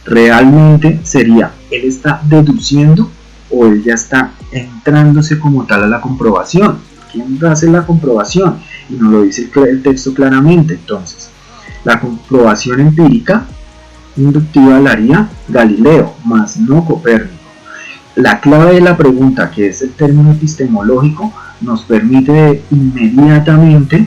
Realmente sería, él está deduciendo o él ya está entrándose como tal a la comprobación. ¿Quién hace la comprobación? Y nos lo dice el texto claramente. Entonces, la comprobación empírica inductiva la haría Galileo, más no Copérnico. La clave de la pregunta, que es el término epistemológico, nos permite inmediatamente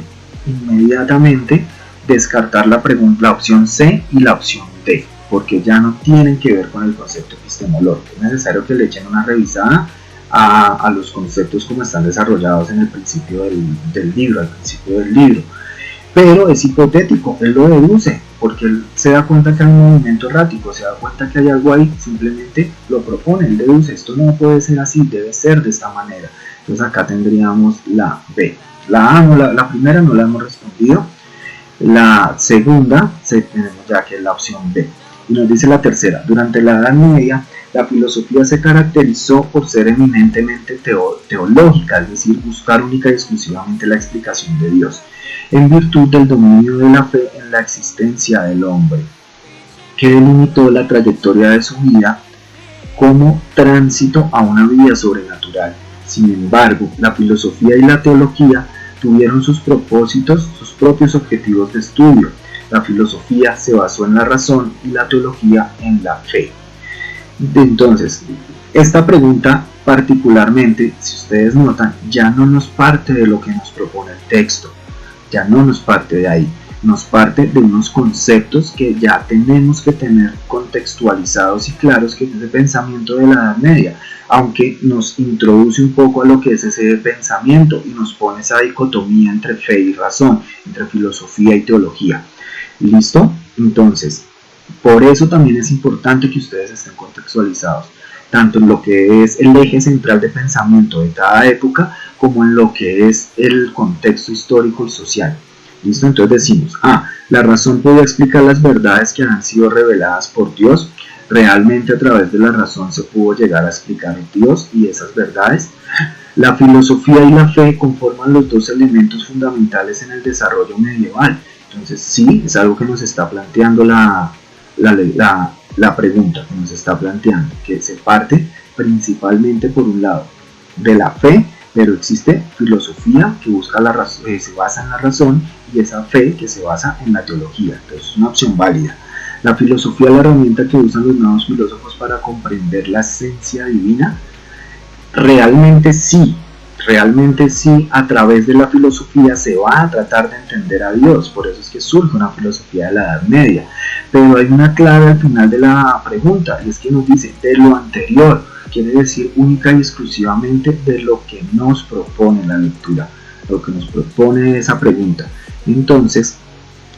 descartar la opción C y la opción D, porque ya no tienen que ver con el concepto epistemológico. Es necesario que le echen una revisada a los conceptos como están desarrollados en el principio del libro, pero es hipotético, él lo deduce, porque él se da cuenta que hay un movimiento errático, se da cuenta que hay algo ahí, simplemente lo propone, él deduce, esto no puede ser así, debe ser de esta manera. Entonces acá tendríamos la B. La A, la primera no la hemos respondido, la segunda tenemos ya que es la opción B. Y nos dice la tercera, durante la Edad Media, la filosofía se caracterizó por ser eminentemente teológica, es decir, buscar única y exclusivamente la explicación de Dios, en virtud del dominio de la fe en la existencia del hombre, que delimitó la trayectoria de su vida como tránsito a una vida sobrenatural. Sin embargo, la filosofía y la teología tuvieron sus propósitos, sus propios objetivos de estudio. La filosofía se basó en la razón y la teología en la fe. Entonces, esta pregunta particularmente, si ustedes notan, ya no nos parte de lo que nos propone el texto, ya no nos parte de ahí, nos parte de unos conceptos que ya tenemos que tener contextualizados y claros, que es el pensamiento de la Edad Media, aunque nos introduce un poco a lo que es ese pensamiento y nos pone esa dicotomía entre fe y razón, entre filosofía y teología. ¿Listo? Entonces, por eso también es importante que ustedes estén contextualizados, tanto en lo que es el eje central de pensamiento de cada época, como en lo que es el contexto histórico y social. ¿Listo? Entonces decimos, la razón puede explicar las verdades que han sido reveladas por Dios. Realmente a través de la razón se pudo llegar a explicar Dios y esas verdades. La filosofía y la fe conforman los dos elementos fundamentales en el desarrollo medieval. Entonces sí, es algo que nos está planteando la pregunta que nos está planteando, que se parte principalmente por un lado de la fe, pero existe filosofía que busca se basa en la razón, y esa fe que se basa en la teología. Entonces es una opción válida. La filosofía es la herramienta que usan los nuevos filósofos para comprender la esencia divina. Realmente sí, a través de la filosofía se va a tratar de entender a Dios, por eso es que surge una filosofía de la Edad Media. Pero hay una clave al final de la pregunta, y es que nos dice, de lo anterior, quiere decir única y exclusivamente de lo que nos propone la lectura, lo que nos propone esa pregunta. Entonces,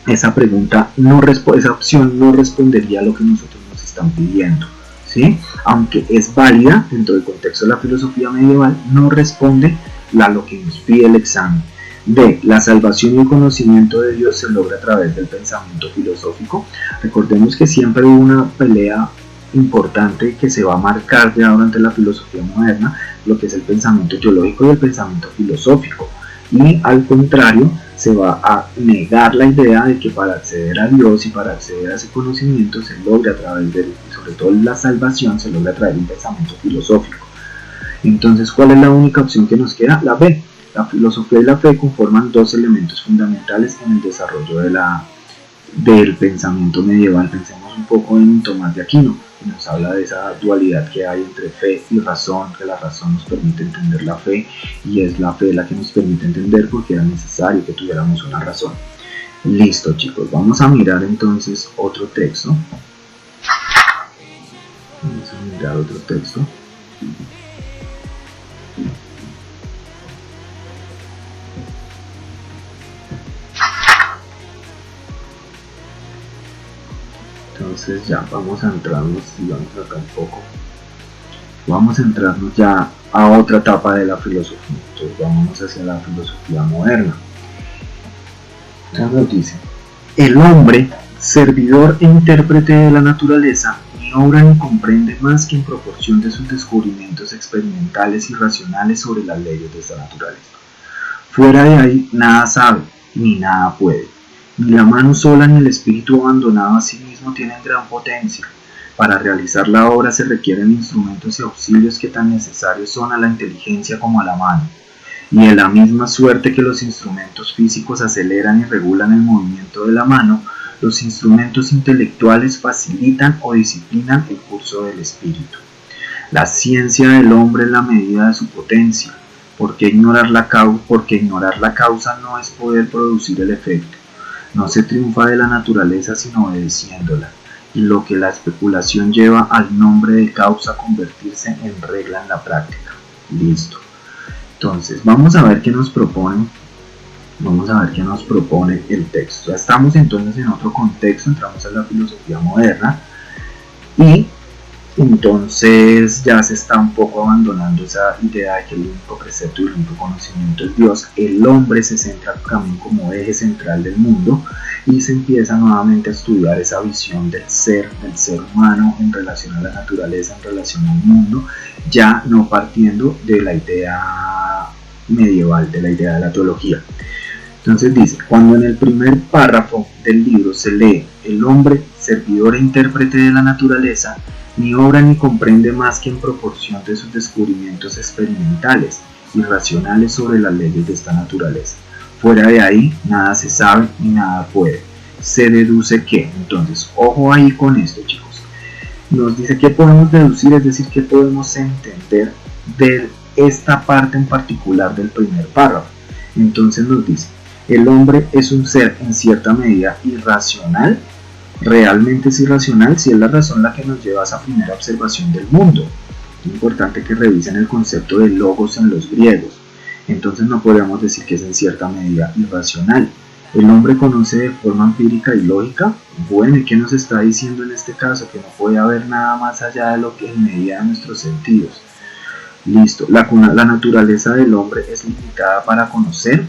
esa opción no respondería a lo que nosotros nos están pidiendo, ¿sí? Aunque es válida dentro del contexto de la filosofía medieval, no responde a lo que nos pide el examen. D. La salvación y el conocimiento de Dios se logra a través del pensamiento filosófico. Recordemos que siempre hubo una pelea importante que se va a marcar ya durante la filosofía moderna, lo que es el pensamiento teológico y el pensamiento filosófico. Y al contrario, se va a negar la idea de que para acceder a Dios y para acceder a ese conocimiento se logra a través de, sobre todo la salvación, se logra a través de un pensamiento filosófico. Entonces, ¿cuál es la única opción que nos queda? La B. La filosofía y la fe conforman dos elementos fundamentales en el desarrollo del pensamiento medieval. Pensemos un poco en Tomás de Aquino, que nos habla de esa dualidad que hay entre fe y razón, que la razón nos permite entender la fe y es la fe la que nos permite entender porque era necesario que tuviéramos una razón. Listo, chicos, vamos a mirar entonces otro texto. Vamos a mirar otro texto. Entonces ya vamos a entrarnos, digamos acá un poco, vamos a entrarnos ya a otra etapa de la filosofía. Entonces vámonos hacia la filosofía moderna. Entonces nos dice, el hombre, servidor e intérprete de la naturaleza, ni obra ni comprende más que en proporción de sus descubrimientos experimentales y racionales sobre las leyes de esta naturaleza. Fuera de ahí nada sabe, ni nada puede. Ni la mano sola ni el espíritu abandonado a sí mismo tienen gran potencia. Para realizar la obra se requieren instrumentos y auxilios que tan necesarios son a la inteligencia como a la mano. Y de la misma suerte que los instrumentos físicos aceleran y regulan el movimiento de la mano, los instrumentos intelectuales facilitan o disciplinan el curso del espíritu. La ciencia del hombre es la medida de su potencia, porque ignorar la causa no es poder producir el efecto. No se triunfa de la naturaleza sino obedeciéndola, y lo que la especulación lleva al nombre de causa a convertirse en regla en la práctica. Listo. Entonces, vamos a ver qué nos propone. Vamos a ver qué nos propone el texto. Ya estamos entonces en otro contexto, entramos a la filosofía moderna y entonces ya se está un poco abandonando esa idea de que el único precepto y el único conocimiento es Dios. El hombre se centra también como eje central del mundo y se empieza nuevamente a estudiar esa visión del ser humano en relación a la naturaleza, en relación al mundo, ya no partiendo de la idea medieval, de la idea de la teología. Entonces dice, cuando en el primer párrafo del libro se lee el hombre, servidor e intérprete de la naturaleza, ni obra ni comprende más que en proporción de sus descubrimientos experimentales y racionales sobre las leyes de esta naturaleza. Fuera de ahí, nada se sabe ni nada puede. Se deduce que, entonces, ojo ahí con esto, chicos. Nos dice que podemos deducir, es decir, que podemos entender de esta parte en particular del primer párrafo. Entonces nos dice, el hombre es un ser en cierta medida irracional. Realmente es irracional si es la razón la que nos lleva a esa primera observación del mundo. Es importante que revisen el concepto de logos en los griegos. Entonces no podemos decir que es en cierta medida irracional. ¿El hombre conoce de forma empírica y lógica? Bueno, ¿y qué nos está diciendo en este caso? Que no puede haber nada más allá de lo que en medida de nuestros sentidos. Listo, la naturaleza del hombre es limitada para conocer.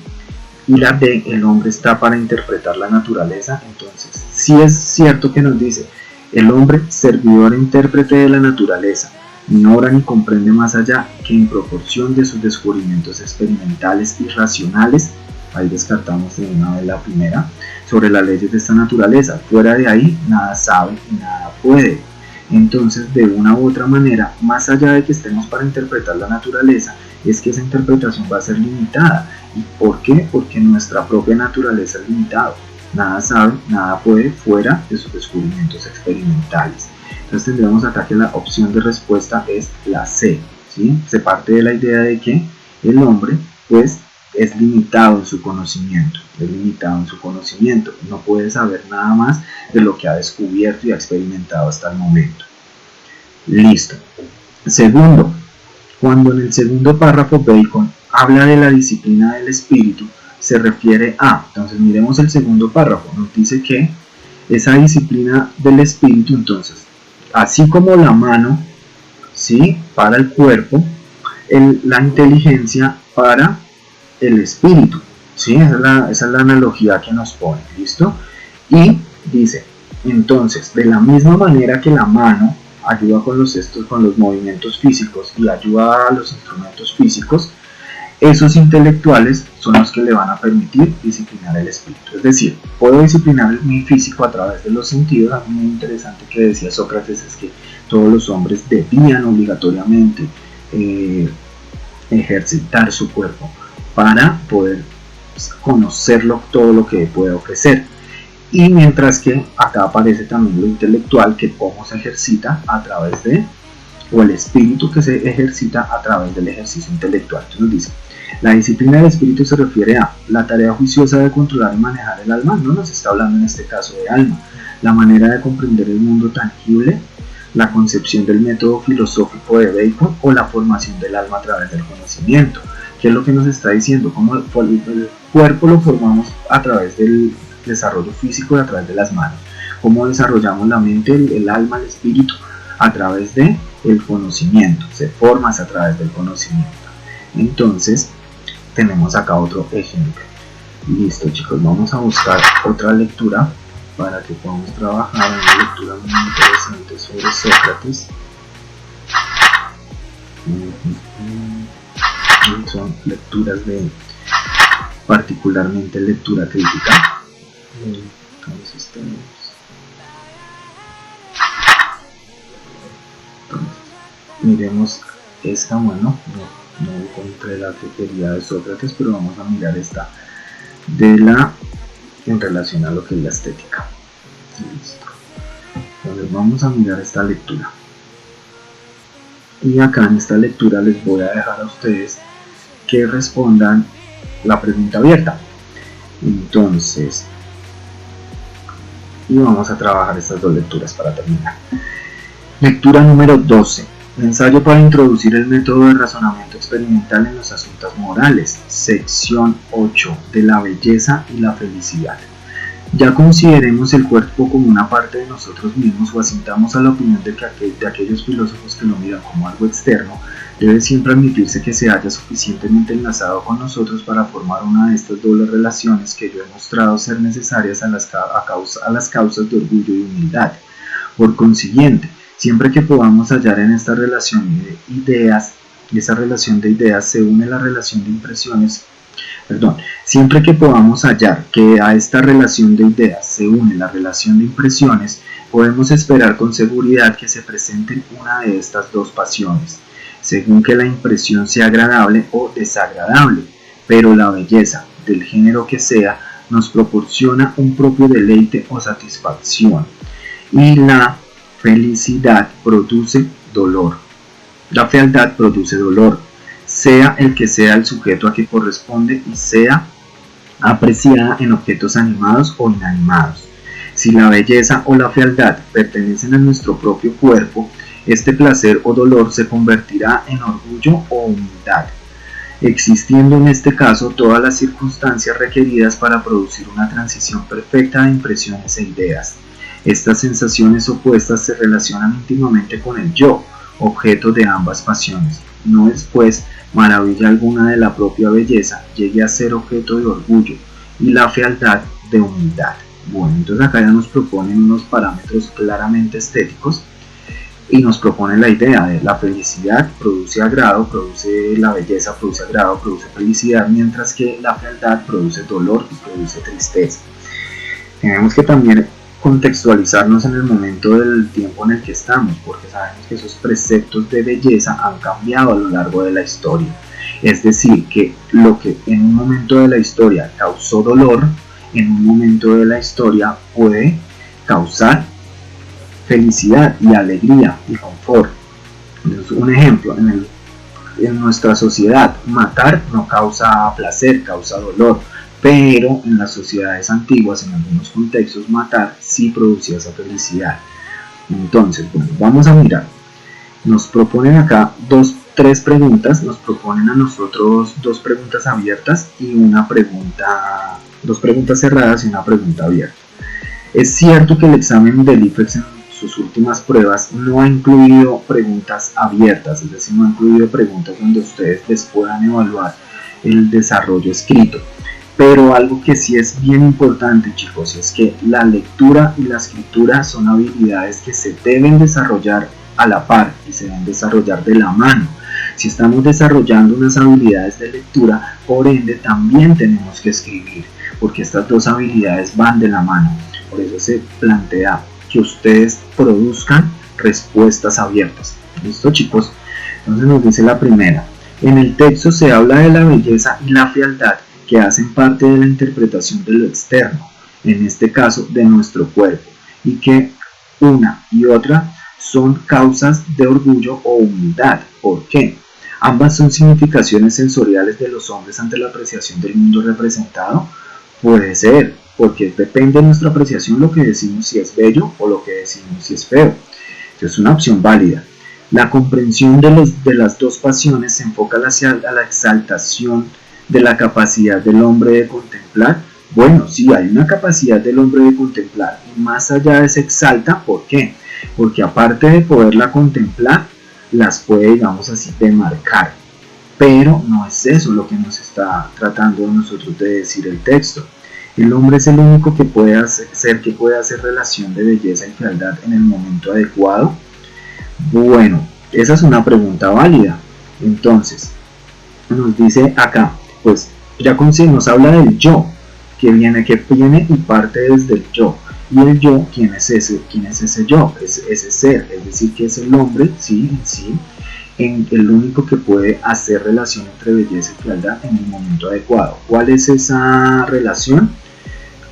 Y la D, el hombre está para interpretar la naturaleza. Entonces, sí es cierto que nos dice, el hombre, servidor e intérprete de la naturaleza, ni obra ni comprende más allá que en proporción de sus descubrimientos experimentales y racionales, ahí descartamos de una vez la primera, sobre las leyes de esta naturaleza. Fuera de ahí, nada sabe y nada puede. Entonces, de una u otra manera, más allá de que estemos para interpretar la naturaleza, es que esa interpretación va a ser limitada. ¿Y por qué? Porque nuestra propia naturaleza es limitada. Nada sabe, nada puede fuera de sus descubrimientos experimentales. Entonces tendríamos acá que la opción de respuesta es la C, ¿sí? Se parte de la idea de que el hombre pues es limitado en su conocimiento, no puede saber nada más de lo que ha descubierto y ha experimentado hasta el momento. Listo. Segundo, cuando en el segundo párrafo Bacon habla de la disciplina del espíritu, se refiere a, entonces miremos el segundo párrafo, nos dice que esa disciplina del espíritu, entonces, así como la mano, ¿sí?, para el cuerpo, la inteligencia para el espíritu, ¿sí? Esa es la analogía que nos pone, ¿listo? Y dice, entonces, de la misma manera que la mano ayuda con los movimientos físicos y ayuda a los instrumentos físicos, esos intelectuales son los que le van a permitir disciplinar el espíritu. Es decir, puedo disciplinar mi físico a través de los sentidos. Algo muy interesante que decía Sócrates es que todos los hombres debían obligatoriamente ejercitar su cuerpo para poder conocerlo, todo lo que puede ofrecer. Y mientras que acá aparece también lo intelectual, que cómo se ejercita a través de, o el espíritu que se ejercita a través del ejercicio intelectual. Entonces nos dice, la disciplina del espíritu se refiere a la tarea juiciosa de controlar y manejar el alma. No nos está hablando en este caso de alma, la manera de comprender el mundo tangible, la concepción del método filosófico de Bacon o la formación del alma a través del conocimiento. ¿Qué es lo que nos está diciendo? Cómo el cuerpo lo formamos a través del desarrollo físico y a través de las manos. Cómo desarrollamos la mente, el alma, el espíritu a través de el conocimiento. Se forma a través del conocimiento. Entonces tenemos acá otro ejemplo. Listo, chicos, vamos a buscar otra lectura para que podamos trabajar en una lectura muy interesante sobre Sócrates. Son lecturas de, particularmente lectura crítica. Entonces tenemos, miremos esta, bueno, no encontré la que quería de Sócrates, pero vamos a mirar esta en relación a lo que es la estética. Listo. Entonces vamos a mirar esta lectura. Y acá en esta lectura les voy a dejar a ustedes que respondan la pregunta abierta. Entonces, y vamos a trabajar estas dos lecturas para terminar. Lectura número 12. Ensayo para introducir el método de razonamiento experimental en los asuntos morales. Sección 8. De la belleza y la felicidad. Ya consideremos el cuerpo como una parte de nosotros mismos o asintamos a la opinión de aquellos filósofos que lo miran como algo externo, debe siempre admitirse que se halla suficientemente enlazado con nosotros para formar una de estas dobles relaciones que yo he mostrado ser necesarias a las causas de orgullo y humildad. Por consiguiente, siempre que podamos hallar en esta relación de ideas, esa relación de ideas se une la relación de impresiones. Siempre que podamos hallar que a esta relación de ideas se une la relación de impresiones, podemos esperar con seguridad que se presente una de estas dos pasiones, según que la impresión sea agradable o desagradable, pero la belleza, del género que sea, nos proporciona un propio deleite o satisfacción, y la felicidad produce dolor. La fealdad produce dolor, sea el que sea el sujeto a que corresponde y sea apreciada en objetos animados o inanimados. Si la belleza o la fealdad pertenecen a nuestro propio cuerpo, este placer o dolor se convertirá en orgullo o humildad, existiendo en este caso todas las circunstancias requeridas para producir una transición perfecta de impresiones e ideas. Estas sensaciones opuestas se relacionan íntimamente con el yo, objeto de ambas pasiones. No es pues maravilla alguna de la propia belleza llegue a ser objeto de orgullo y la fealdad de humildad. Bueno, entonces acá ya nos proponen unos parámetros claramente estéticos y nos propone la idea de la felicidad produce agrado, produce la belleza, produce agrado, produce felicidad, mientras que la fealdad produce dolor y produce tristeza. Tenemos que también contextualizarnos en el momento del tiempo en el que estamos, porque sabemos que esos preceptos de belleza han cambiado a lo largo de la historia. Es decir, que lo que en un momento de la historia causó dolor, en un momento de la historia puede causar felicidad y alegría y confort. Entonces, un ejemplo, en nuestra sociedad, matar no causa placer, causa dolor, pero en las sociedades antiguas, en algunos contextos, matar sí producía esa felicidad. Entonces, bueno, vamos a mirar. Nos proponen acá tres preguntas, nos proponen a nosotros dos preguntas abiertas y dos preguntas cerradas y una pregunta abierta. Es cierto que el examen del IFEX en sus últimas pruebas no ha incluido preguntas abiertas, es decir, no ha incluido preguntas donde ustedes les puedan evaluar el desarrollo escrito. Pero algo que sí es bien importante, chicos, es que la lectura y la escritura son habilidades que se deben desarrollar a la par y se deben desarrollar de la mano. Si estamos desarrollando unas habilidades de lectura, por ende también tenemos que escribir, porque estas dos habilidades van de la mano. Por eso se plantea que ustedes produzcan respuestas abiertas. ¿Listo, chicos? Entonces nos dice la primera. En el texto se habla de la belleza y la fealdad que hacen parte de la interpretación de lo externo, en este caso de nuestro cuerpo, y que una y otra son causas de orgullo o humildad. ¿Por qué? Ambas son significaciones sensoriales de los hombres ante la apreciación del mundo representado. Puede ser, porque depende de nuestra apreciación lo que decimos si es bello o lo que decimos si es feo. Es una opción válida. La comprensión de las dos pasiones se enfoca hacia la exaltación de la capacidad del hombre de contemplar. Bueno, sí, hay una capacidad del hombre de contemplar y más allá se exalta. ¿Por qué? Porque aparte de poderla contemplar, las puede, digamos así, demarcar. Pero no es eso lo que nos está tratando nosotros de decir el texto. El hombre es el único que puede hacer relación de belleza y fealdad en el momento adecuado. Bueno, esa es una pregunta válida. Entonces, nos dice acá, pues ya nos habla del yo, que viene y parte desde el yo. Y el yo, ¿quién es ese? ¿Quién es ese yo? Es ese ser, es decir, que es el hombre, sí, el único que puede hacer relación entre belleza y fealdad en el momento adecuado. ¿Cuál es esa relación?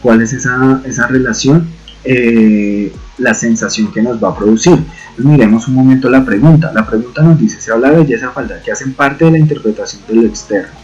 ¿Cuál es esa relación? La sensación que nos va a producir. Entonces, miremos un momento la pregunta. La pregunta nos dice, se habla de belleza y fealdad que hacen parte de la interpretación de lo externo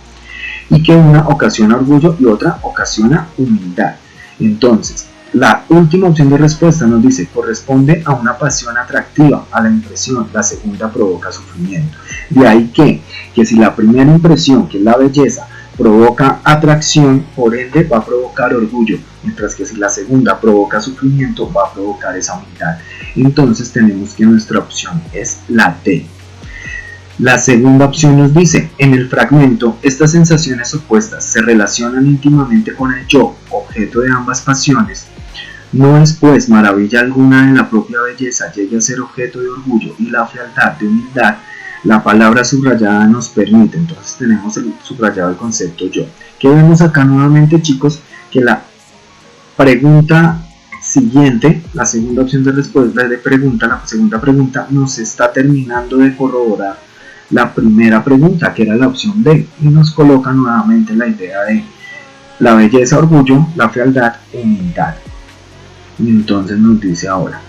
y que una ocasiona orgullo y otra ocasiona humildad. Entonces, la última opción de respuesta nos dice, corresponde a una pasión atractiva, a la impresión, la segunda provoca sufrimiento. De ahí que si la primera impresión, que es la belleza, provoca atracción, por ende va a provocar orgullo, mientras que si la segunda provoca sufrimiento, va a provocar esa humildad. Entonces tenemos que nuestra opción es la D. La segunda opción nos dice, en el fragmento, estas sensaciones opuestas se relacionan íntimamente con el yo, objeto de ambas pasiones. No es pues maravilla alguna en la propia belleza llegue a ser objeto de orgullo y la fealdad de humildad. La palabra subrayada nos permite, entonces tenemos el subrayado el concepto yo. ¿Qué vemos acá nuevamente, chicos? Que la pregunta siguiente, la segunda opción de respuesta de pregunta, la segunda pregunta nos está terminando de corroborar la primera pregunta, que era la opción D, y nos coloca nuevamente la idea de la belleza, orgullo, la fealdad, humildad. Y entonces nos dice ahora,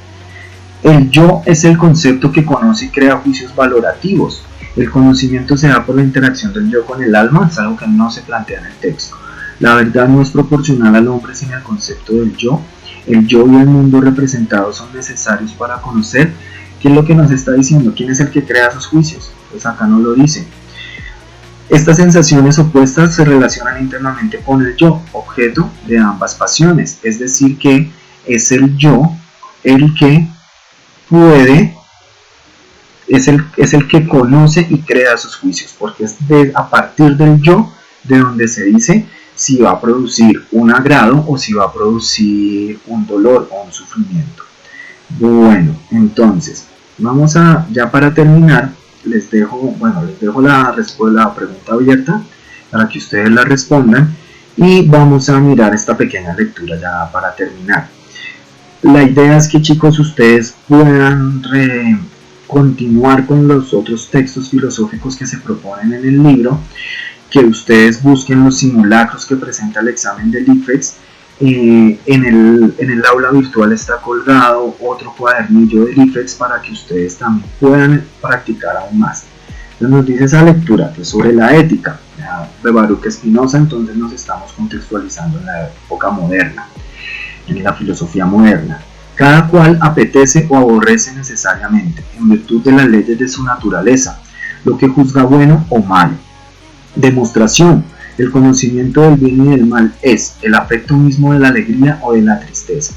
el yo es el concepto que conoce y crea juicios valorativos. El conocimiento se da por la interacción del yo con el alma, es algo que no se plantea en el texto. La verdad no es proporcional al hombre sin el concepto del yo. El yo y el mundo representado son necesarios para conocer. ¿Qué es lo que nos está diciendo? ¿Quién es el que crea esos juicios? Pues acá no lo dice. Estas sensaciones opuestas se relacionan internamente con el yo, objeto de ambas pasiones. Es decir que es el yo el que puede, es el que conoce y crea sus juicios, porque es a partir del yo de donde se dice si va a producir un agrado o si va a producir un dolor o un sufrimiento. Bueno, entonces vamos a, ya para terminar, les dejo la pregunta abierta para que ustedes la respondan y vamos a mirar esta pequeña lectura ya para terminar. La idea es que, chicos, ustedes puedan continuar con los otros textos filosóficos que se proponen en el libro, que ustedes busquen los simulacros que presenta el examen del IFEX. En el aula virtual está colgado otro cuadernillo del IFEX para que ustedes también puedan practicar aún más. Entonces nos dice esa lectura que es sobre la ética de Baruch Spinoza. Entonces nos estamos contextualizando en la época moderna, en la filosofía moderna. Cada cual apetece o aborrece necesariamente, en virtud de las leyes de su naturaleza, lo que juzga bueno o malo. Demostración. El conocimiento del bien y del mal es el afecto mismo de la alegría o de la tristeza,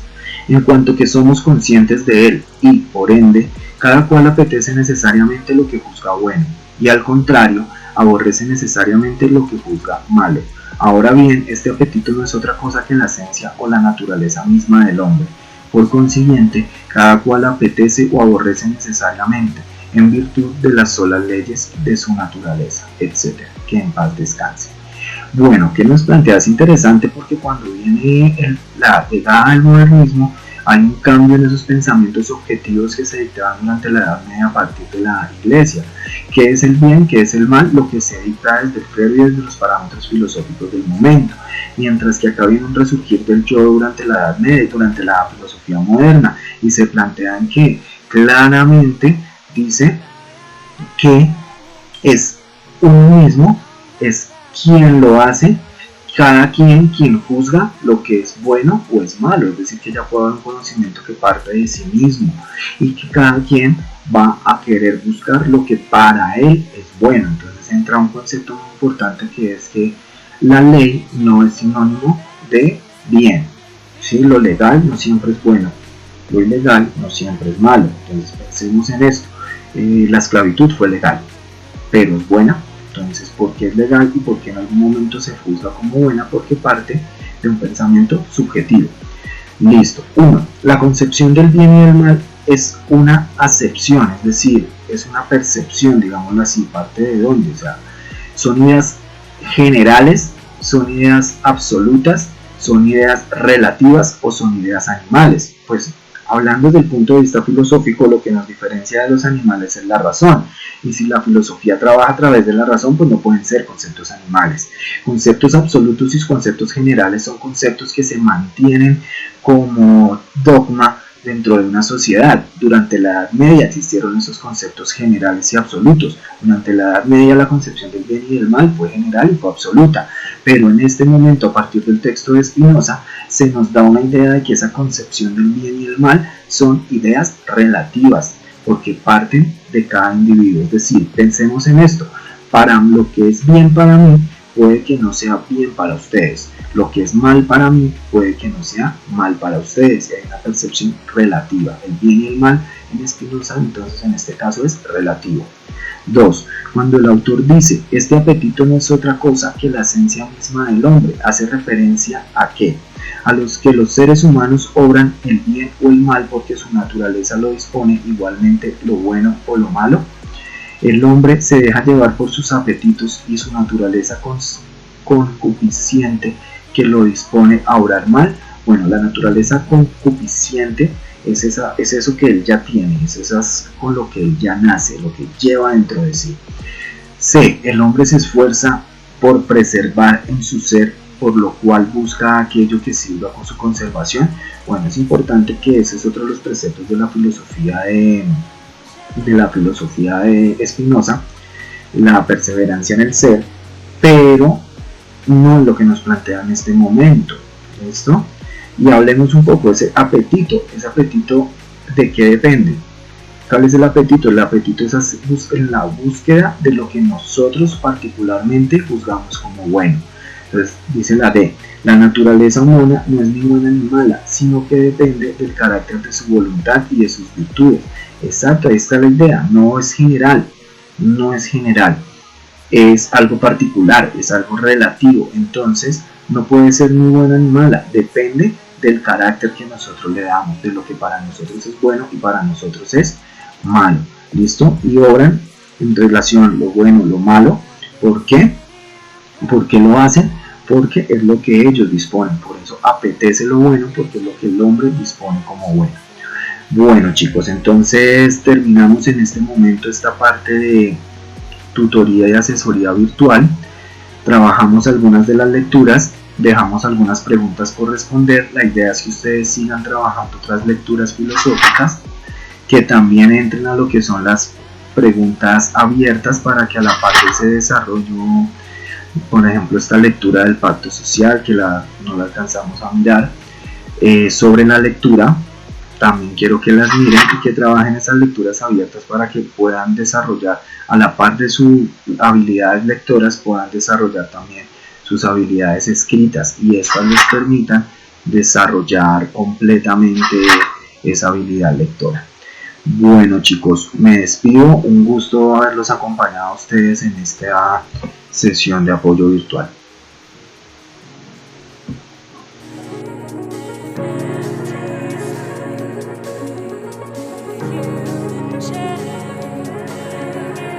en cuanto que somos conscientes de él y, por ende, cada cual apetece necesariamente lo que juzga bueno, y al contrario, aborrece necesariamente lo que juzga malo. Ahora bien, este apetito no es otra cosa que la esencia o la naturaleza misma del hombre. Por consiguiente, cada cual apetece o aborrece necesariamente, en virtud de las solas leyes de su naturaleza, etc. Que en paz descanse. Bueno, ¿qué nos plantea? Es interesante porque cuando viene la llegada del modernismo, hay un cambio en esos pensamientos objetivos que se dictaban durante la Edad Media a partir de la Iglesia. ¿Qué es el bien? ¿Qué es el mal? Lo que se dicta desde el credo y desde los parámetros filosóficos del momento. Mientras que acá viene un resurgir del yo durante la Edad Media y durante la filosofía moderna, y se plantean que claramente dice que es uno mismo, es quien lo hace, cada quien juzga lo que es bueno o es malo, es decir, que ya puede haber un conocimiento que parte de sí mismo y que cada quien va a querer buscar lo que para él es bueno. Entonces entra un concepto muy importante, que es que la ley no es sinónimo de bien, ¿sí? Lo legal no siempre es bueno, lo ilegal no siempre es malo. Entonces pensemos en esto. La esclavitud fue legal, pero es buena. Entonces, ¿por qué es legal y por qué en algún momento se juzga como buena? Porque parte de un pensamiento subjetivo. Listo. 1. La concepción del bien y del mal es una acepción, es decir, es una percepción, digámoslo así. ¿Parte de dónde? O sea, son ideas generales, son ideas absolutas, son ideas relativas o son ideas animales. Pues hablando desde el punto de vista filosófico, lo que nos diferencia de los animales es la razón. Y si la filosofía trabaja a través de la razón, pues no pueden ser conceptos animales. Conceptos absolutos y conceptos generales son conceptos que se mantienen como dogma dentro de una sociedad. Durante la Edad Media existieron esos conceptos generales y absolutos. Durante la Edad Media la concepción del bien y del mal fue general y fue absoluta. Pero en este momento, a partir del texto de Spinoza, se nos da una idea de que esa concepción del bien y del mal son ideas relativas, porque parten de cada individuo. Es decir, pensemos en esto: para lo que es bien para mí puede que no sea bien para ustedes, lo que es mal para mí puede que no sea mal para ustedes. Hay una percepción relativa. El bien y el mal en Spinoza, entonces en este caso, es relativo. 2. Cuando el autor dice este apetito no es otra cosa que la esencia misma del hombre, hace referencia a qué? A los que los seres humanos obran el bien o el mal porque su naturaleza lo dispone, igualmente lo bueno o lo malo. El hombre se deja llevar por sus apetitos y su naturaleza concupisciente que lo dispone a obrar mal. Bueno, la naturaleza concupisciente es eso que él ya tiene, es con lo que él ya nace, lo que lleva dentro de sí. C. El hombre se esfuerza por preservar en su ser, por lo cual busca aquello que sirva con su conservación. Bueno, es importante que ese es otro de los preceptos de la filosofía de Spinoza, la perseverancia en el ser, pero no es lo que nos plantea en este momento. ¿Listo? Y hablemos un poco de ese apetito ¿de qué depende? ¿Cuál es el apetito? El apetito es en la búsqueda de lo que nosotros particularmente juzgamos como bueno. Entonces dice la D: la naturaleza humana no es ni buena ni mala, sino que depende del carácter de su voluntad y de sus virtudes. Exacto, ahí está la idea. No es general, es algo particular, es algo relativo. Entonces no puede ser ni buena ni mala, depende del carácter que nosotros le damos, de lo que para nosotros es bueno y para nosotros es malo. ¿Listo? Y obran en relación a lo bueno y lo malo. ¿Por qué? ¿Por qué lo hacen? Porque es lo que ellos disponen. Por eso apetece lo bueno, porque es lo que el hombre dispone como bueno. Bueno, chicos, entonces terminamos en este momento esta parte de tutoría y asesoría virtual. Trabajamos algunas de las lecturas, dejamos algunas preguntas por responder. La idea es que ustedes sigan trabajando otras lecturas filosóficas, que también entren a lo que son las preguntas abiertas, para que a la par de ese desarrollo, por ejemplo, esta lectura del pacto social, que no la alcanzamos a mirar, sobre la lectura, también quiero que las miren y que trabajen esas lecturas abiertas para que puedan desarrollar, a la par de sus habilidades lectoras, puedan desarrollar también sus habilidades escritas y estas les permitan desarrollar completamente esa habilidad lectora. Bueno chicos, me despido, un gusto haberlos acompañado a ustedes en esta sesión de apoyo virtual.